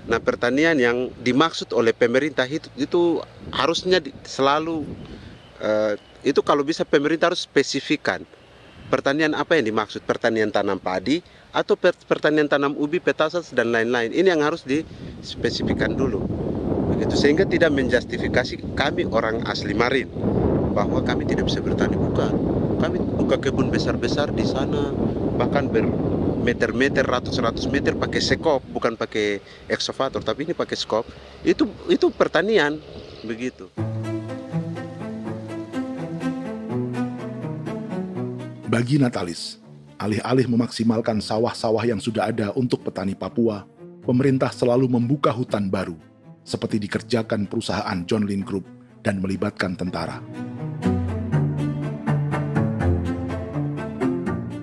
Nah, pertanian yang dimaksud oleh pemerintah itu harusnya selalu itu kalau bisa pemerintah harus spesifikkan pertanian apa yang dimaksud, pertanian tanam padi atau pertanian tanam ubi, petasan dan lain-lain. Ini yang harus dispesifikkan dulu. Begitu, sehingga tidak menjustifikasi kami orang asli Marin bahwa kami tidak bisa bertani, bukan. Kami buka kebun besar-besar di sana, bahkan bermeter-meter, ratus-ratus meter pakai sekop, bukan pakai ekskavator, tapi ini pakai skop. Itu pertanian, begitu. Bagi Natalis, alih-alih memaksimalkan sawah-sawah yang sudah ada untuk petani Papua, pemerintah selalu membuka hutan baru, seperti dikerjakan perusahaan John Lynn Group dan melibatkan tentara.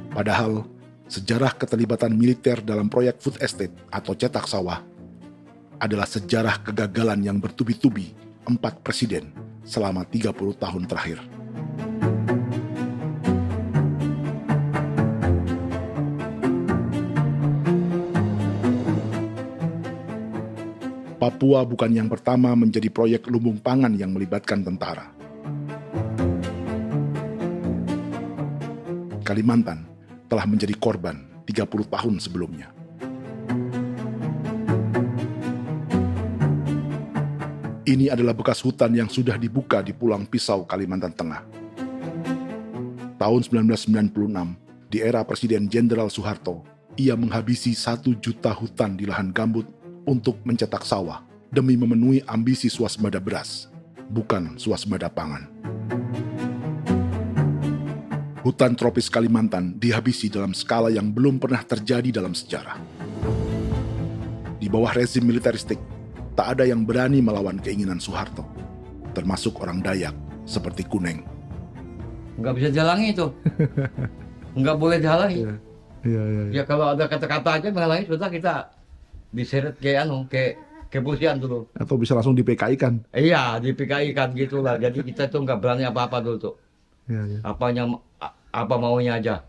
Padahal, sejarah keterlibatan militer dalam proyek food estate atau cetak sawah adalah sejarah kegagalan yang bertubi-tubi 4 presiden selama 30 tahun terakhir. Papua bukan yang pertama menjadi proyek lumbung pangan yang melibatkan tentara. Kalimantan telah menjadi korban 30 tahun sebelumnya. Ini adalah bekas hutan yang sudah dibuka di Pulang Pisau, Kalimantan Tengah. Tahun 1996, di era Presiden Jenderal Soeharto, ia menghabisi 1 juta hutan di lahan gambut untuk mencetak sawah demi memenuhi ambisi swasembada beras, bukan swasembada pangan. Hutan tropis Kalimantan dihabisi dalam skala yang belum pernah terjadi dalam sejarah. Di bawah rezim militeristik, tak ada yang berani melawan keinginan Soeharto, termasuk orang Dayak seperti Kuneng. Nggak bisa dihalangi itu. Nggak boleh dihalangi. Ya kalau ada kata-kata aja menghalangi, sudah kita diseret ke kepolisian dulu. Atau bisa langsung di PKI-kan. Iya, di PKI-kan gitulah. Jadi kita tuh nggak berani apa-apa dulu tuh. Apa maunya aja.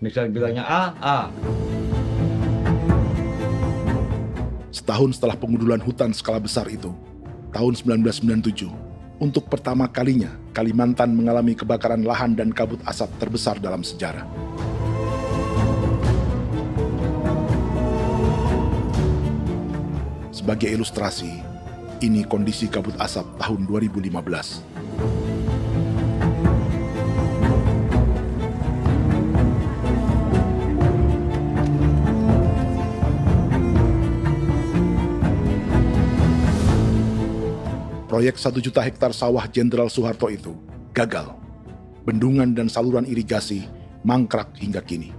Misal bilangnya A. Setahun setelah pengundulan hutan skala besar itu, tahun 1997, untuk pertama kalinya Kalimantan mengalami kebakaran lahan dan kabut asap terbesar dalam sejarah. Sebagai ilustrasi, ini kondisi kabut asap tahun 2015. Proyek 1 juta hektar sawah Jenderal Soeharto itu gagal. Bendungan dan saluran irigasi mangkrak hingga kini.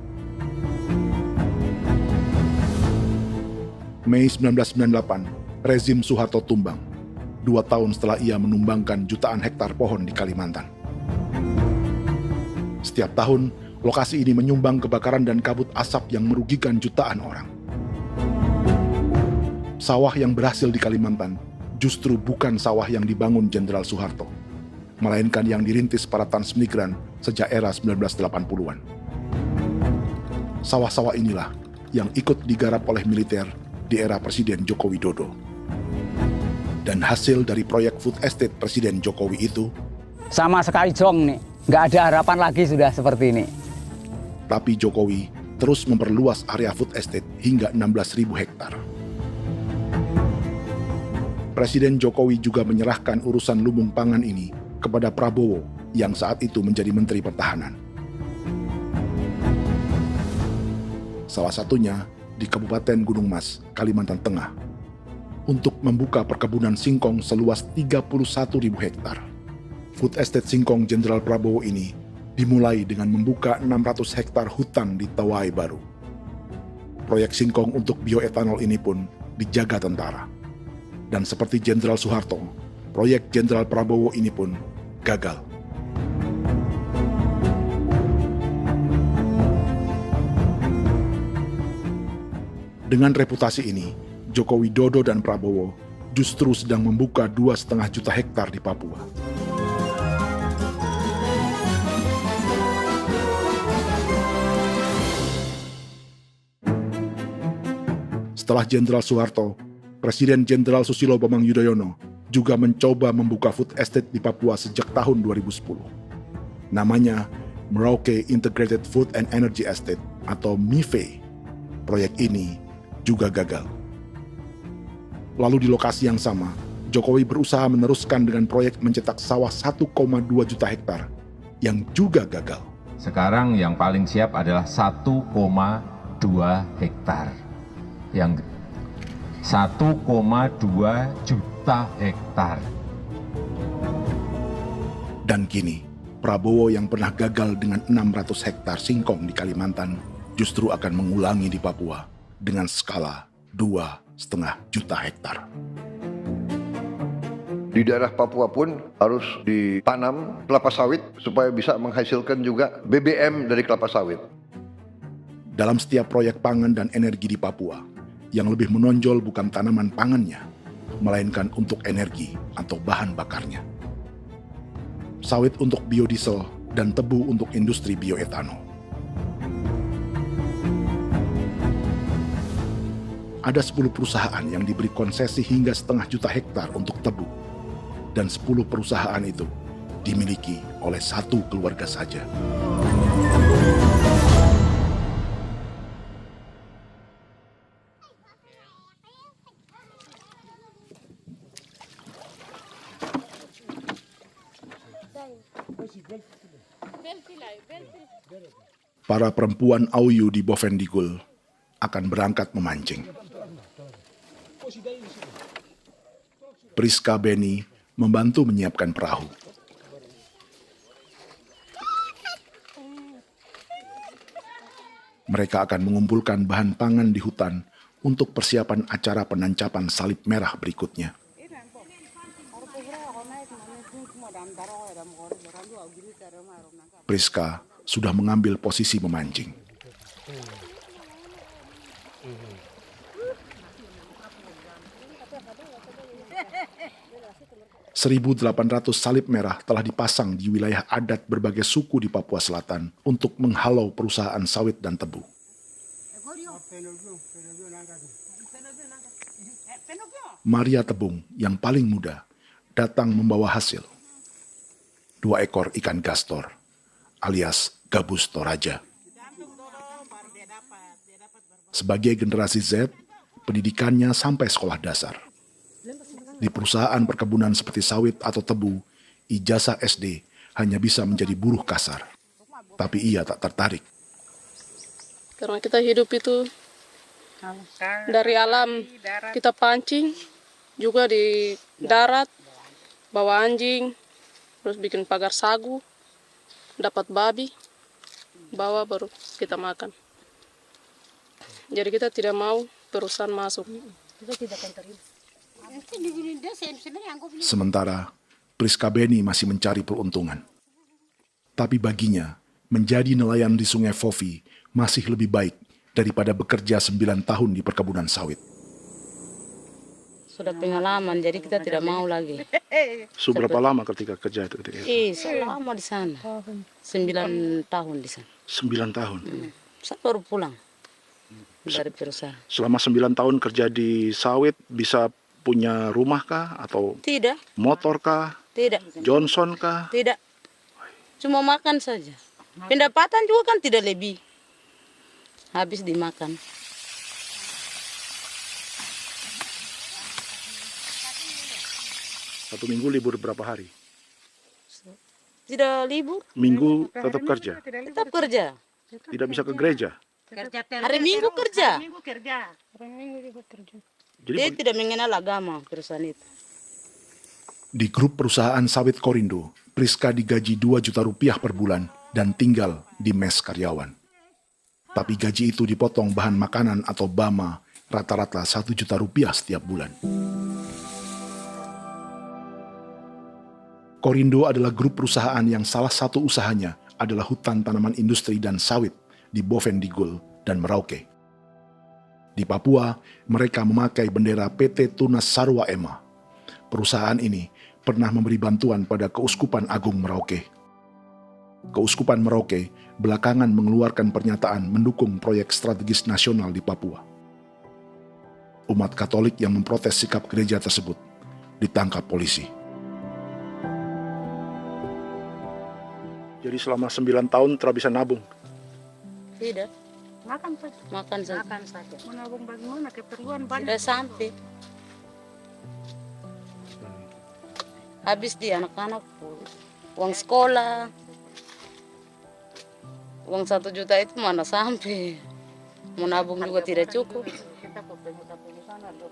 Mei 1998, rezim Soeharto tumbang, 2 tahun setelah ia menumbangkan jutaan hektar pohon di Kalimantan. Setiap tahun, lokasi ini menyumbang kebakaran dan kabut asap yang merugikan jutaan orang. Sawah yang berhasil di Kalimantan justru bukan sawah yang dibangun Jenderal Soeharto, melainkan yang dirintis para transmigran sejak era 1980-an. Sawah-sawah inilah yang ikut digarap oleh militer di era Presiden Joko Widodo. Dan hasil dari proyek food estate Presiden Jokowi itu sama sekali jong nih, nggak ada harapan lagi sudah seperti ini. Tapi Jokowi terus memperluas area food estate hingga 16.000 hektar. Presiden Jokowi juga menyerahkan urusan lumbung pangan ini kepada Prabowo yang saat itu menjadi Menteri Pertahanan. Salah satunya di Kabupaten Gunung Mas, Kalimantan Tengah, untuk membuka perkebunan singkong seluas 31.000 hektar. Food Estate Singkong Jenderal Prabowo ini dimulai dengan membuka 600 hektar hutan di Tawai Baru. Proyek singkong untuk bioetanol ini pun dijaga tentara. Dan seperti Jenderal Soeharto, proyek Jenderal Prabowo ini pun gagal. Dengan reputasi ini, Joko Widodo dan Prabowo justru sedang membuka 2,5 juta hektar di Papua. Setelah Jenderal Soeharto, Presiden Jenderal Susilo Bambang Yudhoyono juga mencoba membuka food estate di Papua sejak tahun 2010. Namanya Merauke Integrated Food and Energy Estate atau MIFE. Proyek ini juga gagal. Lalu di lokasi yang sama, Jokowi berusaha meneruskan dengan proyek mencetak sawah 1,2 juta hektar yang juga gagal. Sekarang yang paling siap adalah 1,2 hektar. Yang 1,2 juta hektar. Dan kini, Prabowo yang pernah gagal dengan 600 hektar singkong di Kalimantan justru akan mengulangi di Papua dengan skala 2,5 juta hektar. Di daerah Papua pun harus ditanam kelapa sawit supaya bisa menghasilkan juga BBM dari kelapa sawit. Dalam setiap proyek pangan dan energi di Papua, yang lebih menonjol bukan tanaman pangannya, melainkan untuk energi atau bahan bakarnya. Sawit untuk biodiesel dan tebu untuk industri bioetanol. Ada 10 perusahaan yang diberi konsesi hingga 0,5 juta hektar untuk tebu. Dan 10 perusahaan itu dimiliki oleh satu keluarga saja. Para perempuan Auyu di Bovendigul akan berangkat memancing. Priska Beni membantu menyiapkan perahu. Mereka akan mengumpulkan bahan pangan di hutan untuk persiapan acara penancapan salib merah berikutnya. Priska sudah mengambil posisi memancing. .800 salib merah telah dipasang di wilayah adat berbagai suku di Papua Selatan untuk menghalau perusahaan sawit dan tebu. Maria Tebung yang paling muda datang membawa hasil. 2 ekor ikan gastor alias gabus toraja. Sebagai generasi Z, pendidikannya sampai sekolah dasar. Di perusahaan perkebunan seperti sawit atau tebu, ijazah SD hanya bisa menjadi buruh kasar. Tapi ia tak tertarik. Karena kita hidup itu dari alam, kita pancing, juga di darat, bawa anjing, terus bikin pagar sagu, dapat babi, bawa baru kita makan. Jadi kita tidak mau perusahaan masuk. Sementara Priska Beni masih mencari peruntungan. Tapi baginya, menjadi nelayan di Sungai Fofi masih lebih baik daripada bekerja 9 tahun di perkebunan sawit. Sudah pengalaman, jadi kita tidak mau lagi. Seberapa lama ketika kerja itu? Selama di sana. 9 tahun di sana. 9 tahun? Saya baru pulang dari perusahaan. Selama 9 tahun kerja di sawit, bisa punya rumah kah? Atau Tidak. motor kah? Tidak. Johnson kah? Tidak. Cuma makan saja. Pendapatan juga kan tidak lebih. Habis dimakan. Satu minggu libur berapa hari? Tidak libur. Minggu tetap kerja? Tetap kerja. Tidak bisa ke gereja? Hari Minggu kerja. Hari Minggu juga kerja. Dia tidak mengenal agama perusahaan itu. Di grup perusahaan sawit Korindo, Priska digaji 2 juta rupiah per bulan dan tinggal di mes karyawan. Tapi gaji itu dipotong bahan makanan atau BAMA rata-rata 1 juta rupiah setiap bulan. Korindo adalah grup perusahaan yang salah satu usahanya adalah hutan tanaman industri dan sawit di Bovendigul dan Merauke. Di Papua, mereka memakai bendera PT Tunas Sarwa Ema. Perusahaan ini pernah memberi bantuan pada Keuskupan Agung Merauke. Keuskupan Merauke belakangan mengeluarkan pernyataan mendukung proyek strategis nasional di Papua. Umat Katolik yang memprotes sikap gereja tersebut ditangkap polisi. Jadi selama 9 tahun tidak bisa nabung? Tidak. Makan saja. Makan saja. Makan saja. Menabung bagaimana? Keperluan banyak. Tidak sampai. Habis di anak-anak uang sekolah. Uang 1 juta itu mana sampai. Mau nabung juga tidak cukup.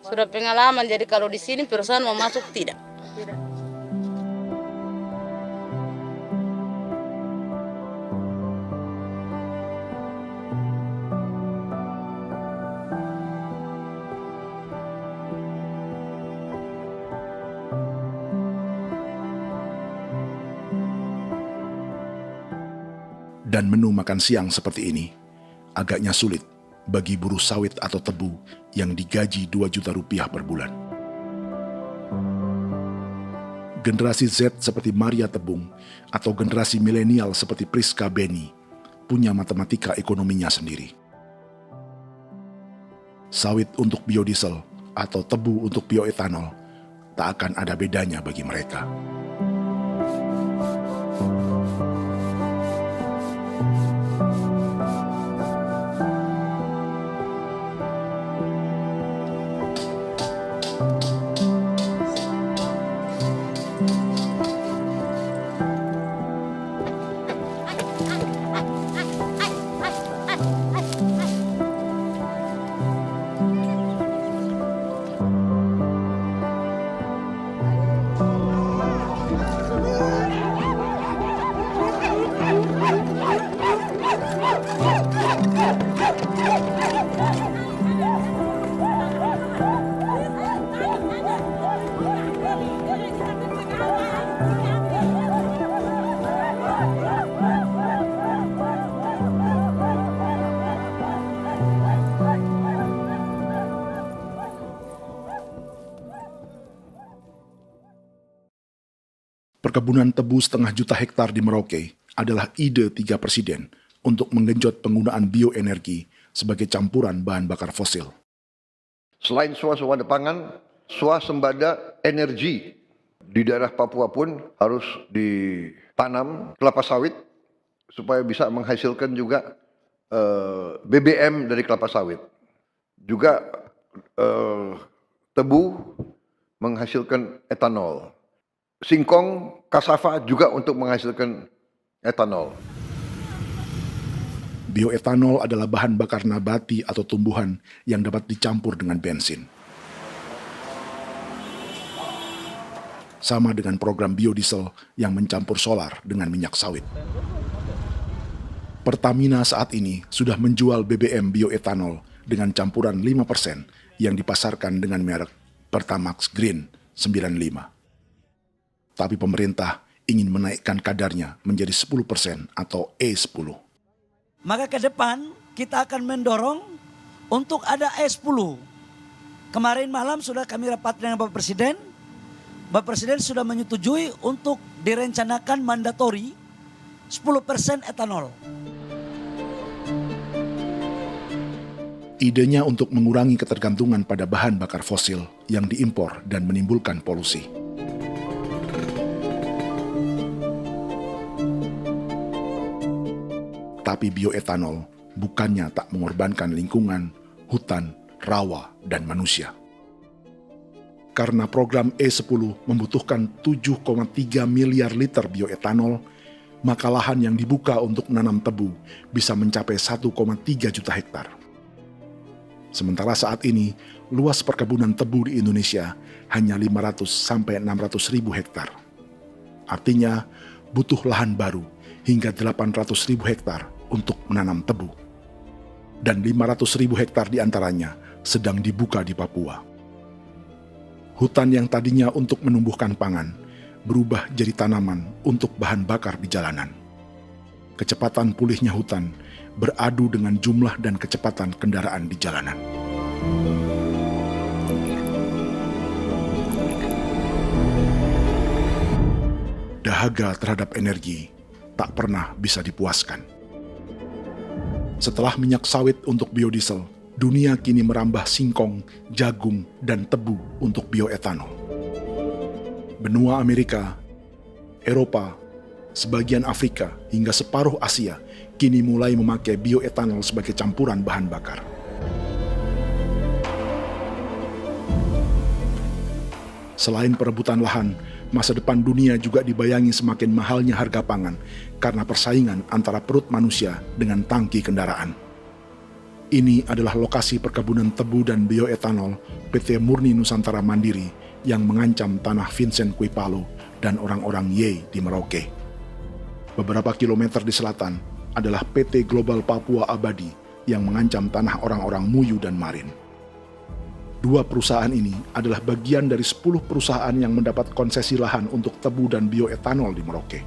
Sudah pengalaman, jadi kalau di sini perusahaan mau masuk tidak. Dan menu makan siang seperti ini agaknya sulit bagi buruh sawit atau tebu yang digaji 2 juta rupiah per bulan. Generasi Z seperti Maria Tebung atau generasi milenial seperti Priska Beni punya matematika ekonominya sendiri. Sawit untuk biodiesel atau tebu untuk bioetanol tak akan ada bedanya bagi mereka. Perkebunan tebu 1,5 juta hektar di Merauke adalah ide 3 presiden untuk menggenjot penggunaan bioenergi sebagai campuran bahan bakar fosil. Selain swasembada pangan, swasembada energi di daerah Papua pun harus ditanam kelapa sawit supaya bisa menghasilkan juga BBM dari kelapa sawit. Juga tebu menghasilkan etanol. Singkong, kasava juga untuk menghasilkan etanol. Bioetanol adalah bahan bakar nabati atau tumbuhan yang dapat dicampur dengan bensin. Sama dengan program biodiesel yang mencampur solar dengan minyak sawit. Pertamina saat ini sudah menjual BBM bioetanol dengan campuran 5% yang dipasarkan dengan merek Pertamax Green 95. Tapi pemerintah ingin menaikkan kadarnya menjadi 10% atau E10. Maka ke depan kita akan mendorong untuk ada E10 Kemarin malam sudah kami rapat dengan Bapak Presiden. Bapak Presiden sudah menyetujui untuk direncanakan mandatori 10% etanol. Idenya untuk mengurangi ketergantungan pada bahan bakar fosil yang diimpor dan menimbulkan polusi. Tapi bioetanol bukannya tak mengorbankan lingkungan, hutan, rawa, dan manusia. Karena program E10 membutuhkan 7,3 miliar liter bioetanol, maka lahan yang dibuka untuk menanam tebu bisa mencapai 1,3 juta hektar. Sementara saat ini, luas perkebunan tebu di Indonesia hanya 500 sampai 600 ribu hektar. Artinya, butuh lahan baru hingga 800 ribu hektar untuk menanam tebu. Dan 500 ribu hektar diantaranya sedang dibuka di Papua. Hutan yang tadinya untuk menumbuhkan pangan, berubah jadi tanaman untuk bahan bakar di jalanan. Kecepatan pulihnya hutan beradu dengan jumlah dan kecepatan kendaraan di jalanan. Dahaga terhadap energi tak pernah bisa dipuaskan. Setelah minyak sawit untuk biodiesel, dunia kini merambah singkong, jagung, dan tebu untuk bioetanol. Benua Amerika, Eropa, sebagian Afrika, hingga separuh Asia kini mulai memakai bioetanol sebagai campuran bahan bakar. Selain perebutan lahan, masa depan dunia juga dibayangi semakin mahalnya harga pangan karena persaingan antara perut manusia dengan tangki kendaraan. Ini adalah lokasi perkebunan tebu dan bioetanol PT Murni Nusantara Mandiri yang mengancam tanah Vincent Quipalo dan orang-orang Ye di Merauke. Beberapa kilometer di selatan adalah PT Global Papua Abadi yang mengancam tanah orang-orang Muyu dan Marin. Dua perusahaan ini adalah bagian dari 10 perusahaan yang mendapat konsesi lahan untuk tebu dan bioetanol di Merauke.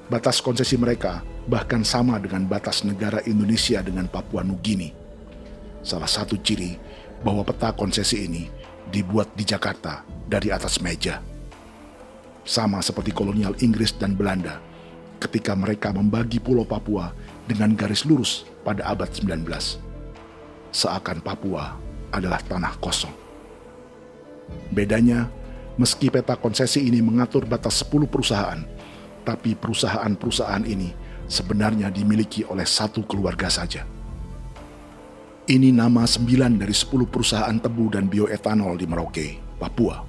Batas konsesi mereka bahkan sama dengan batas negara Indonesia dengan Papua Nugini. Salah satu ciri bahwa peta konsesi ini dibuat di Jakarta dari atas meja. Sama seperti kolonial Inggris dan Belanda ketika mereka membagi Pulau Papua dengan garis lurus pada abad 19. Seakan Papua adalah tanah kosong. Bedanya, meski peta konsesi ini mengatur batas 10 perusahaan, tapi perusahaan-perusahaan ini sebenarnya dimiliki oleh satu keluarga saja. Ini nama 9 dari 10 perusahaan tebu dan bioetanol di Merauke, Papua.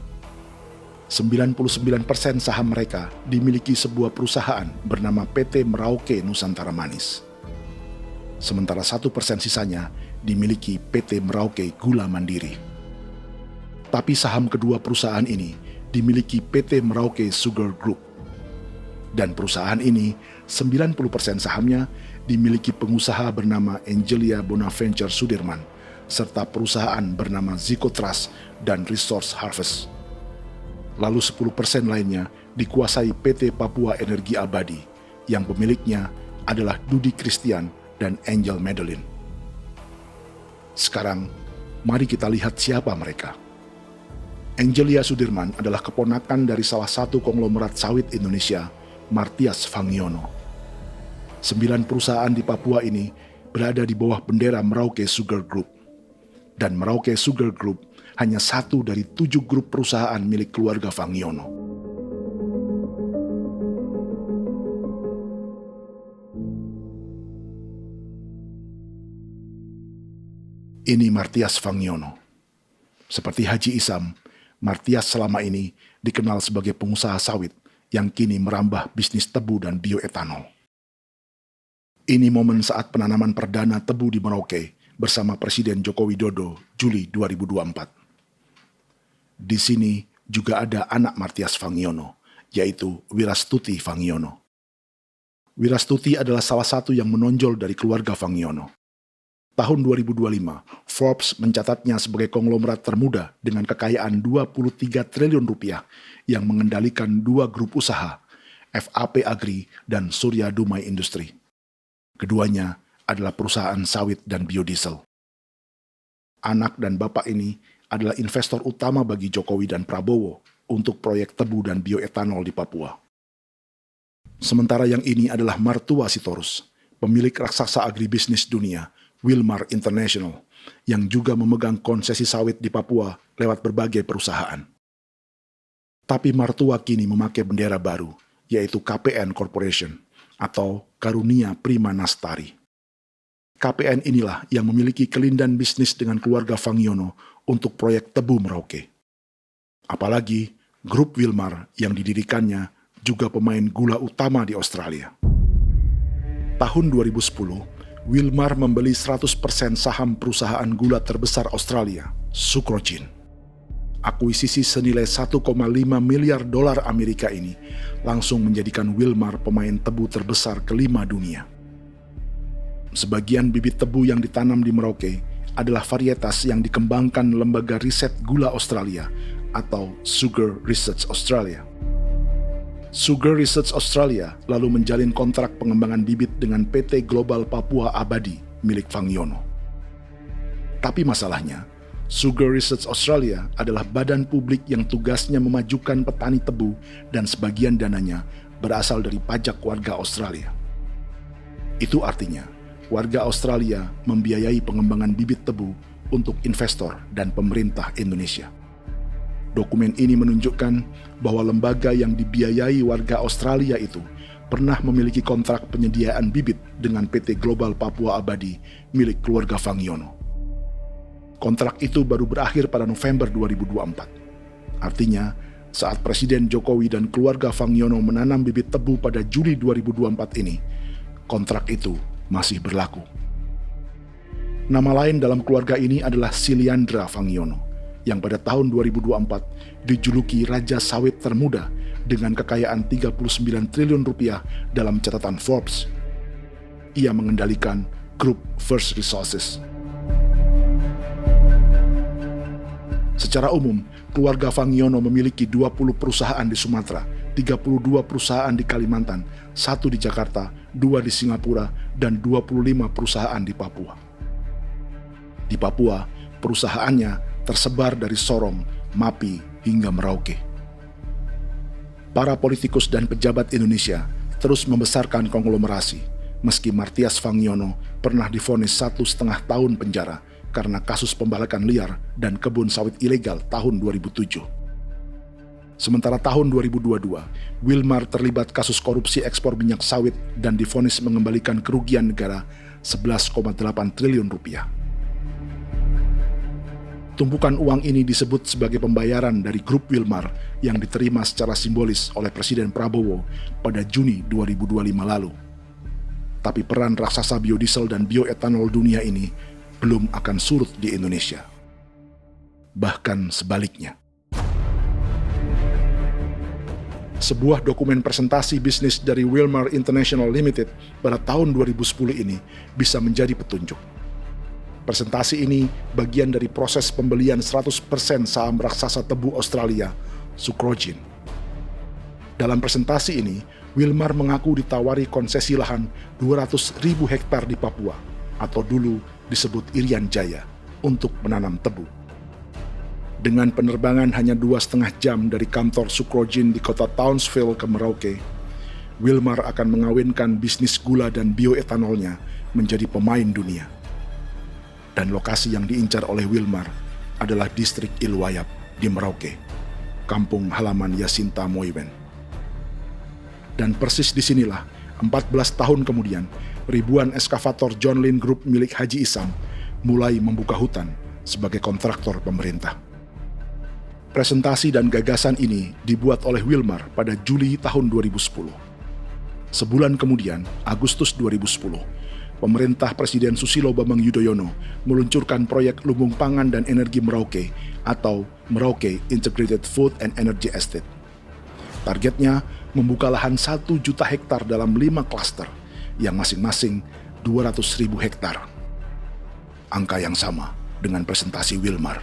99% saham mereka dimiliki sebuah perusahaan bernama PT Merauke Nusantara Manis. Sementara 1% sisanya dimiliki PT Merauke Gula Mandiri. Tapi saham kedua perusahaan ini dimiliki PT Merauke Sugar Group. Dan perusahaan ini 90% sahamnya dimiliki pengusaha bernama Angelia Bonaventure Sudirman, serta perusahaan bernama Zico Trust dan Resource Harvest. Lalu 10% lainnya dikuasai PT Papua Energi Abadi, yang pemiliknya adalah Dudi Christian dan Angel Madeline. Sekarang, mari kita lihat siapa mereka. Angelia Sudirman adalah keponakan dari salah satu konglomerat sawit Indonesia, Martias Fangiono. 9 perusahaan di Papua ini berada di bawah bendera Merauke Sugar Group. Dan Merauke Sugar Group hanya satu dari 7 grup perusahaan milik keluarga Fangiono. Ini Martias Fangiono. Seperti Haji Isam, Martias selama ini dikenal sebagai pengusaha sawit yang kini merambah bisnis tebu dan bioetanol. Ini momen saat penanaman perdana tebu di Merauke bersama Presiden Joko Widodo Juli 2024. Di sini juga ada anak Martias Fangiono, yaitu Wirastuti Fangiono. Wirastuti adalah salah satu yang menonjol dari keluarga Fangiono. Tahun 2025, Forbes mencatatnya sebagai konglomerat termuda dengan kekayaan 23 triliun rupiah yang mengendalikan 2 grup usaha, FAP Agri dan Surya Dumai Industri. Keduanya adalah perusahaan sawit dan biodiesel. anak dan bapak ini adalah investor utama bagi Jokowi dan Prabowo untuk proyek tebu dan bioetanol di Papua. Sementara yang ini adalah Martua Sitorus, pemilik raksasa agribisnis dunia, Wilmar International, yang juga memegang konsesi sawit di Papua lewat berbagai perusahaan. Tapi Martua kini memakai bendera baru, yaitu KPN Corporation atau Karunia Prima Nastari. KPN inilah yang memiliki kelindan bisnis dengan keluarga Fangiono untuk proyek tebu Merauke. Apalagi grup Wilmar yang didirikannya juga pemain gula utama di Australia. Tahun 2010, Wilmar membeli 100% saham perusahaan gula terbesar Australia, Sucrogin. Akuisisi senilai 1,5 miliar dolar Amerika ini langsung menjadikan Wilmar pemain tebu terbesar kelima dunia. Sebagian bibit tebu yang ditanam di Merauke adalah varietas yang dikembangkan Lembaga Riset Gula Australia atau Sugar Research Australia. Sugar Research Australia lalu menjalin kontrak pengembangan bibit dengan PT Global Papua Abadi milik Fangiono. Tapi masalahnya, Sugar Research Australia adalah badan publik yang tugasnya memajukan petani tebu dan sebagian dananya berasal dari pajak warga Australia. Itu artinya, warga Australia membiayai pengembangan bibit tebu untuk investor dan pemerintah Indonesia. Dokumen ini menunjukkan bahwa lembaga yang dibiayai warga Australia itu pernah memiliki kontrak penyediaan bibit dengan PT Global Papua Abadi milik keluarga Fangiono. Kontrak itu baru berakhir pada November 2024. Artinya, saat Presiden Jokowi dan keluarga Fangiono menanam bibit tebu pada Juli 2024 ini, kontrak itu masih berlaku. Nama lain dalam keluarga ini adalah Siliandra Fangiono, yang pada tahun 2024 dijuluki Raja Sawit Termuda dengan kekayaan 39 triliun rupiah dalam catatan Forbes. Ia mengendalikan grup First Resources. Secara umum, keluarga Fangiono memiliki 20 perusahaan di Sumatera, 32 perusahaan di Kalimantan, 1 di Jakarta, 2 di Singapura, dan 25 perusahaan di Papua. Di Papua, perusahaannya tersebar dari Sorong, Mapi, hingga Merauke. Para politikus dan pejabat Indonesia terus membesarkan konglomerasi, meski Martias Fangiono pernah divonis 1,5 tahun penjara karena kasus pembalakan liar dan kebun sawit ilegal tahun 2007. Sementara tahun 2022, Wilmar terlibat kasus korupsi ekspor minyak sawit dan divonis mengembalikan kerugian negara 11,8 triliun rupiah. Tumpukan uang ini disebut sebagai pembayaran dari grup Wilmar yang diterima secara simbolis oleh Presiden Prabowo pada Juni 2025 lalu. Tapi peran raksasa biodiesel dan bioetanol dunia ini belum akan surut di Indonesia. Bahkan sebaliknya. Sebuah dokumen presentasi bisnis dari Wilmar International Limited pada tahun 2010 ini bisa menjadi petunjuk. Presentasi ini bagian dari proses pembelian 100% saham raksasa tebu Australia, Sucrogin. Dalam presentasi ini, Wilmar mengaku ditawari konsesi lahan 200.000 hektar di Papua, atau dulu disebut Irian Jaya, untuk menanam tebu. Dengan penerbangan hanya 2,5 jam dari kantor Sucrogin di kota Townsville ke Merauke, Wilmar akan mengawinkan bisnis gula dan bioetanolnya menjadi pemain dunia. Dan lokasi yang diincar oleh Wilmar adalah distrik Ilwayap di Merauke, kampung halaman Yasinta Moiwen. Dan persis disinilah, 14 tahun kemudian, ribuan eskavator John Lynn Group milik Haji Isam mulai membuka hutan sebagai kontraktor pemerintah. Presentasi dan gagasan ini dibuat oleh Wilmar pada Juli tahun 2010. Sebulan kemudian, Agustus 2010, pemerintah Presiden Susilo Bambang Yudhoyono meluncurkan proyek Lumbung Pangan dan Energi Merauke atau Merauke Integrated Food and Energy Estate. Targetnya membuka lahan 1 juta hektar dalam 5 klaster yang masing-masing 200.000 hektar. Angka yang sama dengan presentasi Wilmar.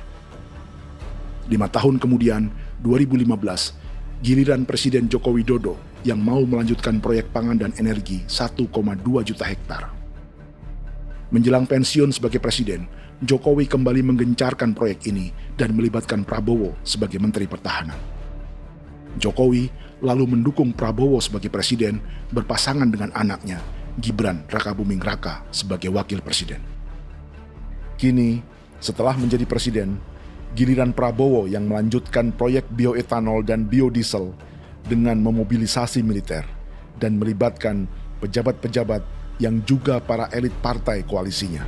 5 tahun kemudian, 2015, giliran Presiden Joko Widodo yang mau melanjutkan proyek pangan dan energi 1,2 juta hektar. Menjelang pensiun sebagai presiden, Jokowi kembali menggencarkan proyek ini dan melibatkan Prabowo sebagai Menteri Pertahanan. Jokowi lalu mendukung Prabowo sebagai presiden berpasangan dengan anaknya, Gibran Rakabuming Raka sebagai wakil presiden. Kini, setelah menjadi presiden, giliran Prabowo yang melanjutkan proyek bioetanol dan biodiesel dengan memobilisasi militer dan melibatkan pejabat-pejabat yang juga para elit partai koalisinya.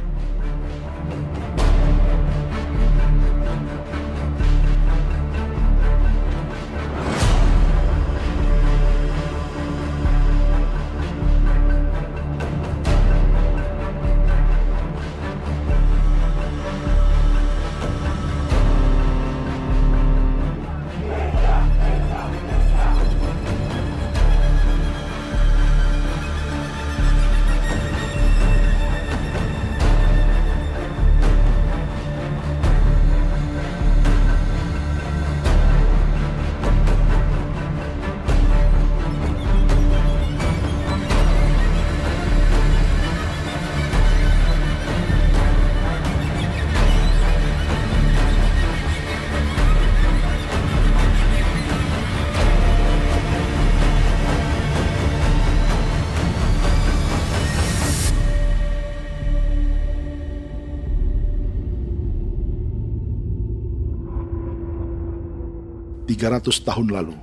...300 tahun lalu,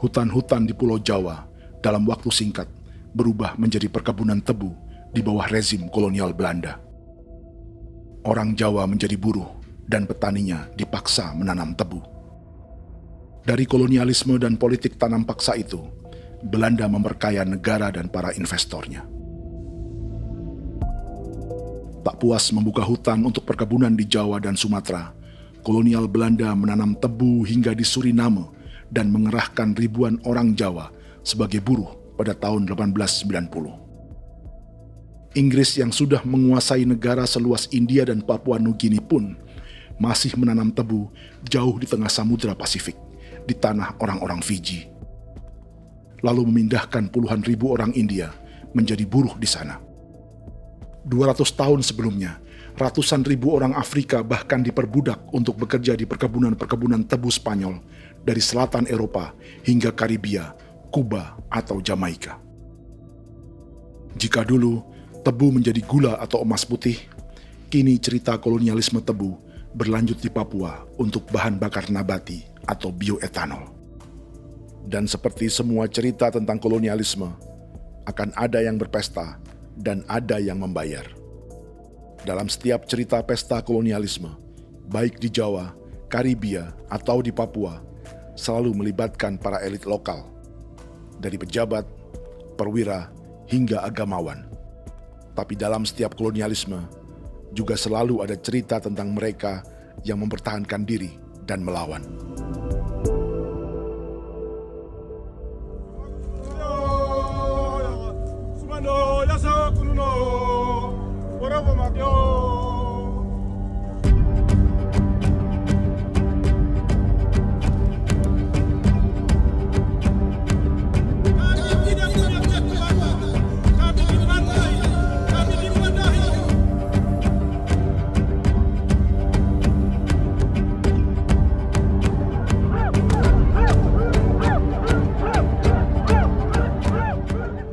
hutan-hutan di Pulau Jawa dalam waktu singkat berubah menjadi perkebunan tebu di bawah rezim kolonial Belanda. Orang Jawa menjadi buruh dan petaninya dipaksa menanam tebu. Dari kolonialisme dan politik tanam paksa itu, Belanda memperkaya negara dan para investornya. Tak puas membuka hutan untuk perkebunan di Jawa dan Sumatera, kolonial Belanda menanam tebu hingga di Suriname dan mengerahkan ribuan orang Jawa sebagai buruh pada tahun 1890. Inggris yang sudah menguasai negara seluas India dan Papua Nugini pun masih menanam tebu jauh di tengah Samudra Pasifik, di tanah orang-orang Fiji. Lalu memindahkan puluhan ribu orang India menjadi buruh di sana. 200 tahun sebelumnya, ratusan ribu orang Afrika bahkan diperbudak untuk bekerja di perkebunan-perkebunan tebu Spanyol dari selatan Eropa hingga Karibia, Kuba, atau Jamaika. Jika dulu tebu menjadi gula atau emas putih, kini cerita kolonialisme tebu berlanjut di Papua untuk bahan bakar nabati atau bioetanol. Dan seperti semua cerita tentang kolonialisme, akan ada yang berpesta dan ada yang membayar. Dalam setiap cerita pesta kolonialisme, baik di Jawa, Karibia, atau di Papua, selalu melibatkan para elit lokal, dari pejabat, perwira, hingga agamawan. Tapi dalam setiap kolonialisme, juga selalu ada cerita tentang mereka yang mempertahankan diri dan melawan.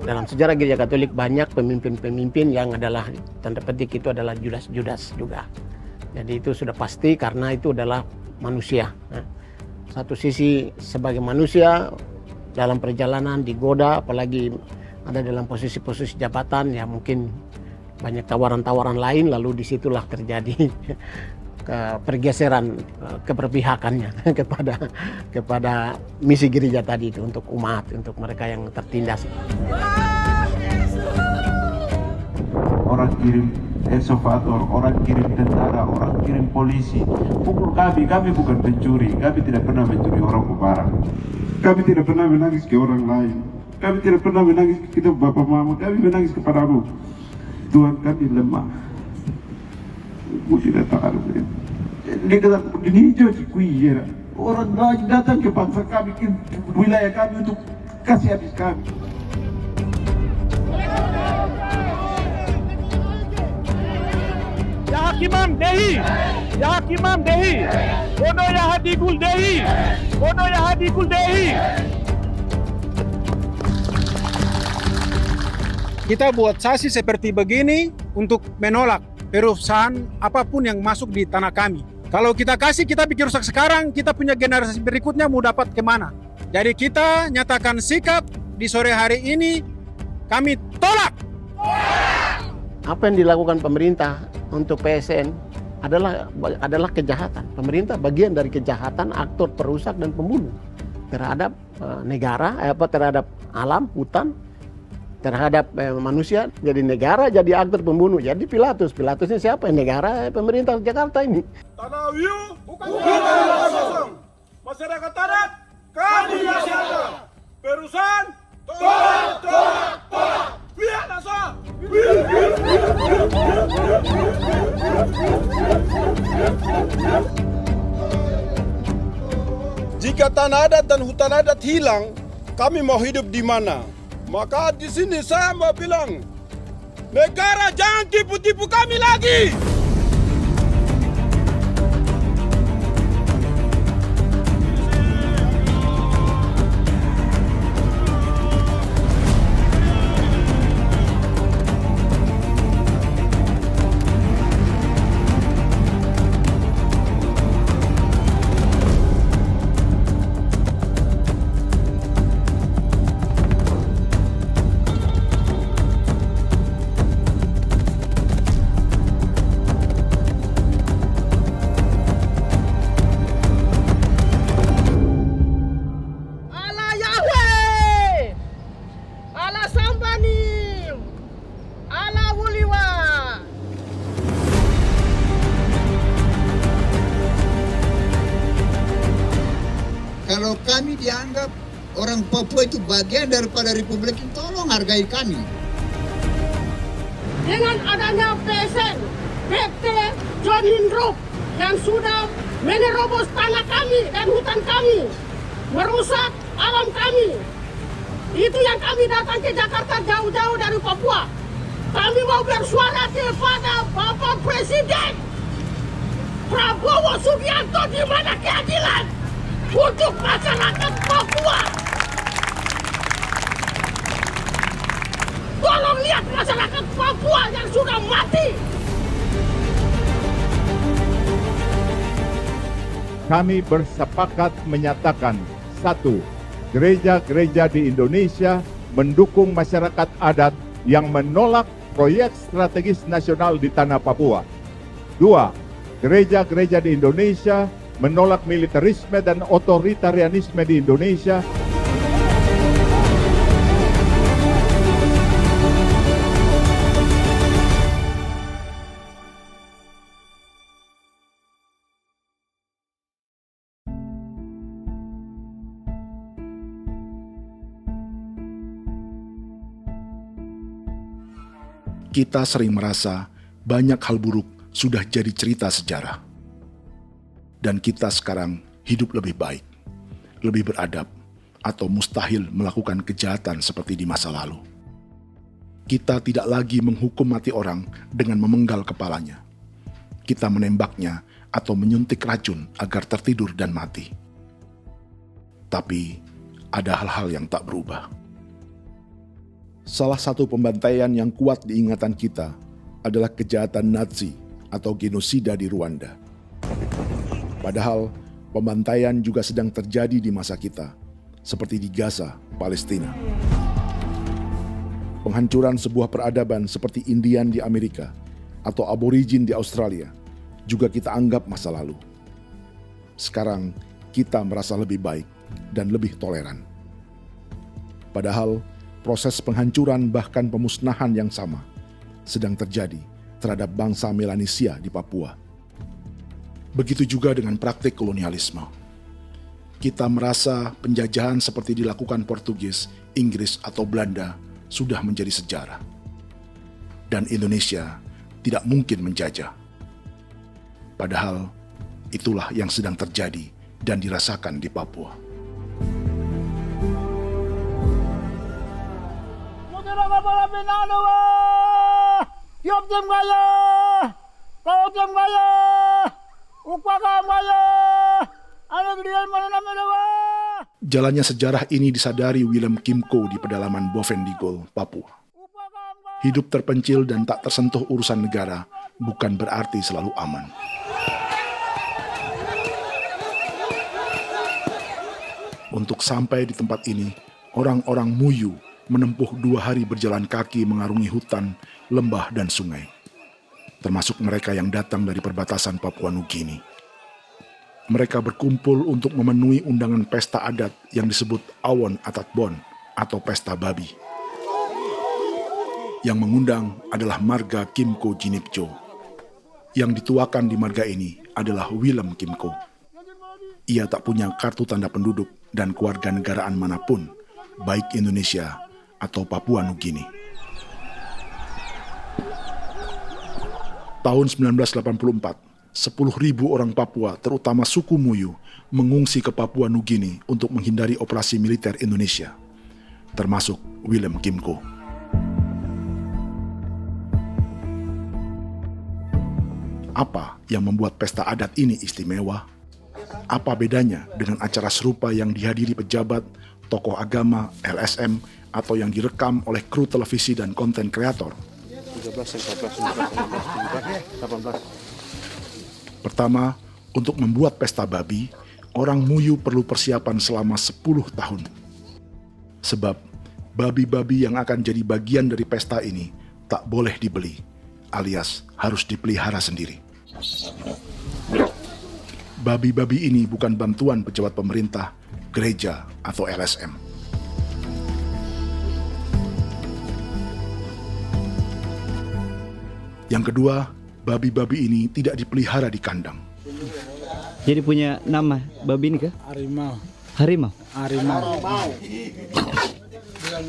Dalam sejarah Gereja Katolik banyak pemimpin-pemimpin yang adalah tanda petik itu adalah Judas-Judas juga. Jadi itu sudah pasti karena itu adalah manusia. Satu sisi sebagai manusia dalam perjalanan digoda, apalagi ada dalam posisi-posisi jabatan, ya mungkin banyak tawaran-tawaran lain, lalu disitulah terjadi pergeseran keberpihakannya kepada misi gereja tadi itu untuk umat, untuk mereka yang tertindas. Orang kirim eksavator, orang kirim tentara, orang kirim polisi. Pukul kami bukan pencuri, kami tidak pernah mencuri orang barang. Kami tidak pernah menangis ke orang lain. Kami tidak pernah menangis ke kita bapak mama, kami menangis kepadamu. Tuhan kami lemah. Tidak tahu. Di hijau di kuiera. Orang lain datang ke bangsa kami, ke wilayah kami untuk kasih habis kami. Kimam Dehi, Ya Kimam Dehi, Bono Ya Hadikul Dehi, Bono Ya Hadikul Dehi. Kita buat sasi seperti begini untuk menolak perusahaan apapun yang masuk di tanah kami. Kalau kita kasih, kita bikin rusak sekarang, kita punya generasi berikutnya mau dapat kemana. Jadi kita nyatakan sikap di sore hari ini, kami tolak. Apa yang dilakukan pemerintah untuk PSN adalah kejahatan. Pemerintah bagian dari kejahatan, aktor perusak dan pembunuh terhadap negara, terhadap alam, hutan, terhadap manusia. Jadi negara jadi aktor pembunuh. Jadi Pilatusnya siapa? Negara, pemerintah Jakarta ini. Tanah Wiu bukan kosong. Masyarakat adat kami siapa? Perusahaan tolak. Lihat asal. Jika tanah adat dan hutan adat hilang, kami mau hidup di mana? Maka di sini saya mau bilang, negara jangan tipu-tipu kami lagi. Kalau kami dianggap orang Papua itu bagian daripada republik ini, tolong hargai kami. Dengan adanya PSN, PT John Hindrook yang sudah menerobos tanah kami dan hutan kami, merusak alam kami. Itu yang kami datang ke Jakarta jauh-jauh dari Papua. Kami mau bersuara kepada Bapak Presiden Prabowo Subianto, di mana keadilan untuk masyarakat Papua. Tolong lihat masyarakat Papua yang sudah mati. Kami bersepakat menyatakan, 1. Gereja-gereja di Indonesia mendukung masyarakat adat yang menolak proyek strategis nasional di tanah Papua. 2. Gereja-gereja di Indonesia menolak militerisme dan otoritarianisme di Indonesia. Kita sering merasa banyak hal buruk sudah jadi cerita sejarah. Dan kita sekarang hidup lebih baik, lebih beradab, atau mustahil melakukan kejahatan seperti di masa lalu. Kita tidak lagi menghukum mati orang dengan memenggal kepalanya. Kita menembaknya atau menyuntik racun agar tertidur dan mati. Tapi ada hal-hal yang tak berubah. Salah satu pembantaian yang kuat di ingatan kita adalah kejahatan Nazi atau genosida di Rwanda. Padahal pembantaian juga sedang terjadi di masa kita, seperti di Gaza, Palestina. Penghancuran sebuah peradaban seperti Indian di Amerika atau aborigin di Australia juga kita anggap masa lalu. Sekarang kita merasa lebih baik dan lebih toleran. Padahal proses penghancuran bahkan pemusnahan yang sama sedang terjadi terhadap bangsa Melanesia di Papua. Begitu juga dengan praktik kolonialisme. Kita merasa penjajahan seperti dilakukan Portugis, Inggris, atau Belanda sudah menjadi sejarah. Dan Indonesia tidak mungkin menjajah. Padahal itulah yang sedang terjadi dan dirasakan di Papua. Kawatang Maya, Upaka Maya, anak dia mana namanya? Jalannya sejarah ini disadari Willem Kimco di pedalaman Bovendigol, Papua. Hidup terpencil dan tak tersentuh urusan negara bukan berarti selalu aman. Untuk sampai di tempat ini, orang-orang Muyu menempuh 2 hari berjalan kaki mengarungi hutan, lembah, dan sungai. Termasuk mereka yang datang dari perbatasan Papua Nugini. Mereka berkumpul untuk memenuhi undangan pesta adat yang disebut Awon Atatbon atau Pesta Babi. Yang mengundang adalah marga Kimco Jinipjo. Yang dituakan di marga ini adalah Willem Kimco. Ia tak punya kartu tanda penduduk dan kewarganegaraan manapun, baik Indonesia atau Papua Nugini. Tahun 1984, 10.000 orang Papua, terutama suku Muyu, mengungsi ke Papua Nugini untuk menghindari operasi militer Indonesia, termasuk Willem Kimco. Apa yang membuat pesta adat ini istimewa? Apa bedanya dengan acara serupa yang dihadiri pejabat, tokoh agama, LSM, atau yang direkam oleh kru televisi dan konten kreator? 18. Pertama, untuk membuat pesta babi, orang Muyu perlu persiapan selama 10 tahun. Sebab, babi-babi yang akan jadi bagian dari pesta ini tak boleh dibeli, alias harus dipelihara sendiri. Babi-babi ini bukan bantuan pejabat pemerintah, gereja, atau LSM. Yang kedua, babi-babi ini tidak dipelihara di kandang. Jadi punya nama babi ini kah? Harimau. Harimau? Harimau.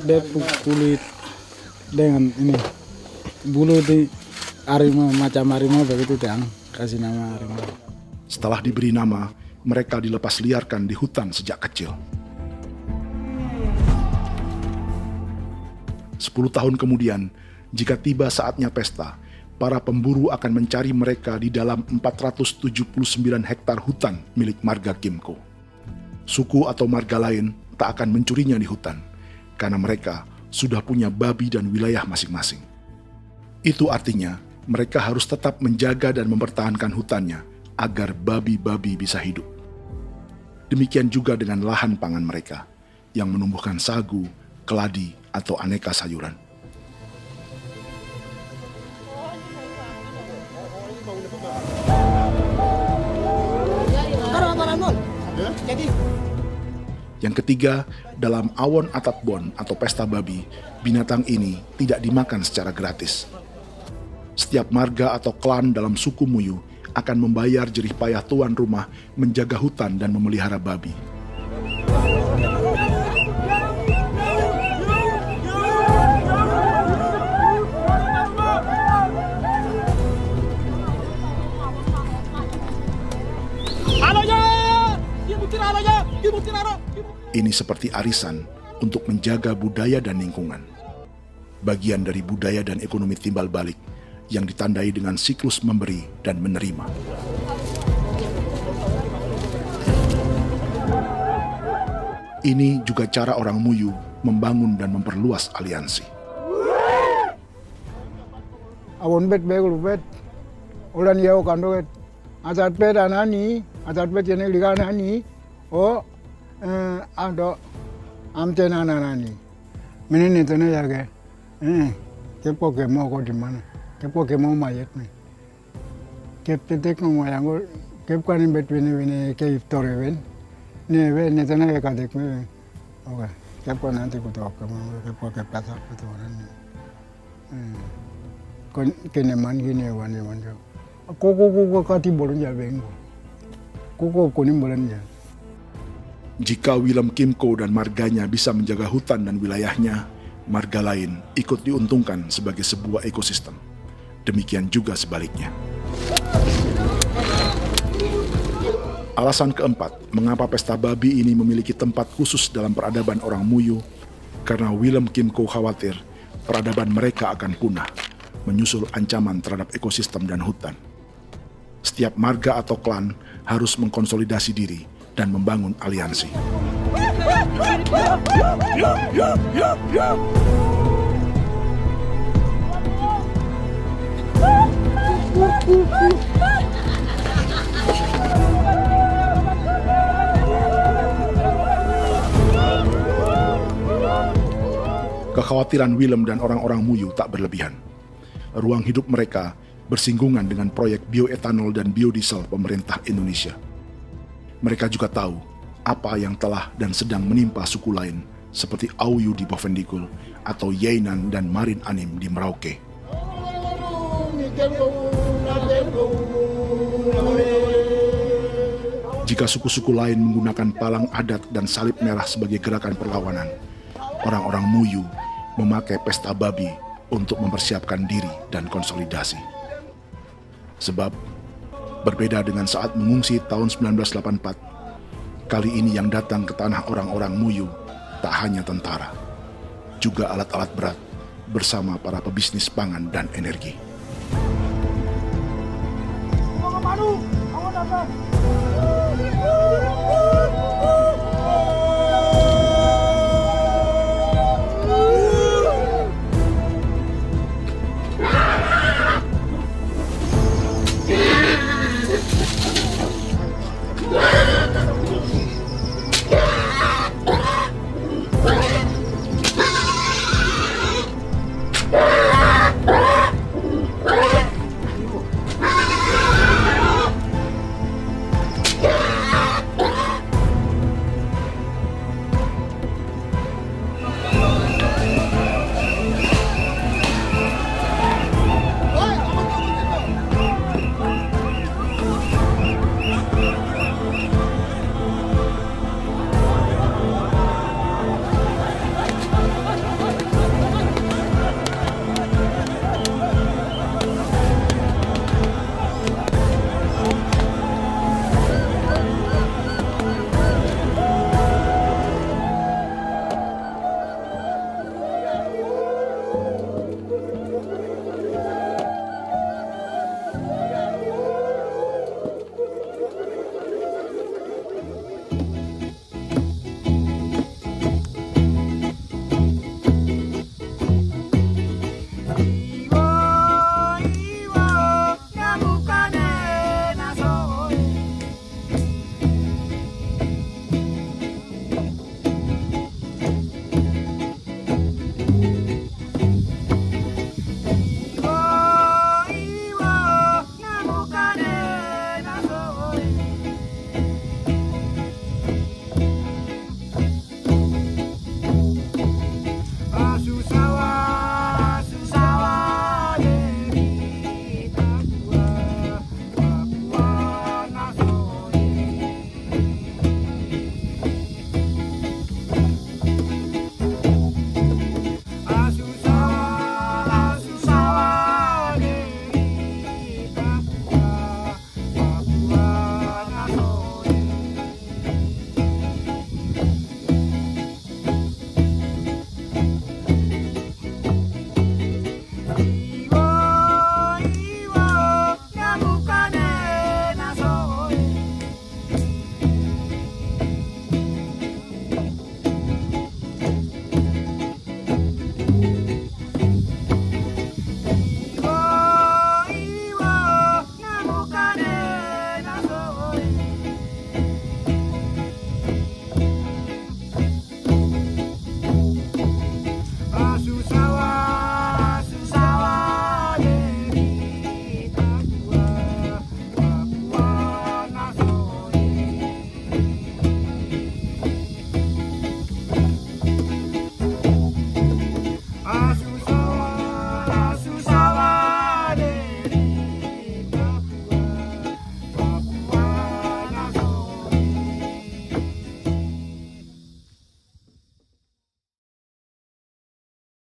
Dia kulit dengan ini bulu di harimau, macam harimau begitu yang kasih nama harimau. Setelah diberi nama, mereka dilepas liarkan di hutan sejak kecil. 10 tahun kemudian, jika tiba saatnya pesta, para pemburu akan mencari mereka di dalam 479 hektar hutan milik marga Kimco. Suku atau marga lain tak akan mencurinya di hutan, karena mereka sudah punya babi dan wilayah masing-masing. Itu artinya, mereka harus tetap menjaga dan mempertahankan hutannya agar babi-babi bisa hidup. Demikian juga dengan lahan pangan mereka, yang menumbuhkan sagu, keladi, atau aneka sayuran. Yang ketiga, dalam Awon Atatbon atau pesta babi, binatang ini tidak dimakan secara gratis. Setiap marga atau klan dalam suku Muyu akan membayar jerih payah tuan rumah menjaga hutan dan memelihara babi. Ini seperti arisan untuk menjaga budaya dan lingkungan. Bagian dari budaya dan ekonomi timbal balik yang ditandai dengan siklus memberi dan menerima. Ini juga cara orang Muyu membangun dan memperluas aliansi. Awon bet begul bet, ulan yau kando bet, asat bet anani, asat bet yang liga anani, oh, ado amten anani, menini tu na jaga, kepo kemo ko di mana, kepo kemo mayat ni, kep tetek no mayango, kep kanin bet wini ke iftore wen, ni wen ni tu na jaga dek me, oke, kepo nanti kutu kemo, kepo kepasa kutu orang. Kene man gini wan jo. Koko kati bolon ja bengo. Koko kuning bolon ja. Jika Willem Kimco dan marganya bisa menjaga hutan dan wilayahnya, marga lain ikut diuntungkan sebagai sebuah ekosistem. Demikian juga sebaliknya. Alasan keempat, mengapa pesta babi ini memiliki tempat khusus dalam peradaban orang Muyu, karena Willem Kimco khawatir peradaban mereka akan punah, menyusul ancaman terhadap ekosistem dan hutan. Setiap marga atau klan harus mengkonsolidasi diri dan membangun aliansi. Kekhawatiran Willem dan orang-orang Muyu tak berlebihan. Ruang hidup mereka bersinggungan dengan proyek bioetanol dan biodiesel pemerintah Indonesia. Mereka juga tahu apa yang telah dan sedang menimpa suku lain seperti Auyu di Bovendikul atau Yainan dan Marin Anim di Merauke. Jika suku-suku lain menggunakan palang adat dan salib merah sebagai gerakan perlawanan, orang-orang Muyu memakai pesta babi untuk mempersiapkan diri dan konsolidasi. Sebab, berbeda dengan saat mengungsi tahun 1984, kali ini yang datang ke tanah orang-orang Muyu tak hanya tentara, juga alat-alat berat bersama para pebisnis pangan dan energi. Manu, awan datang.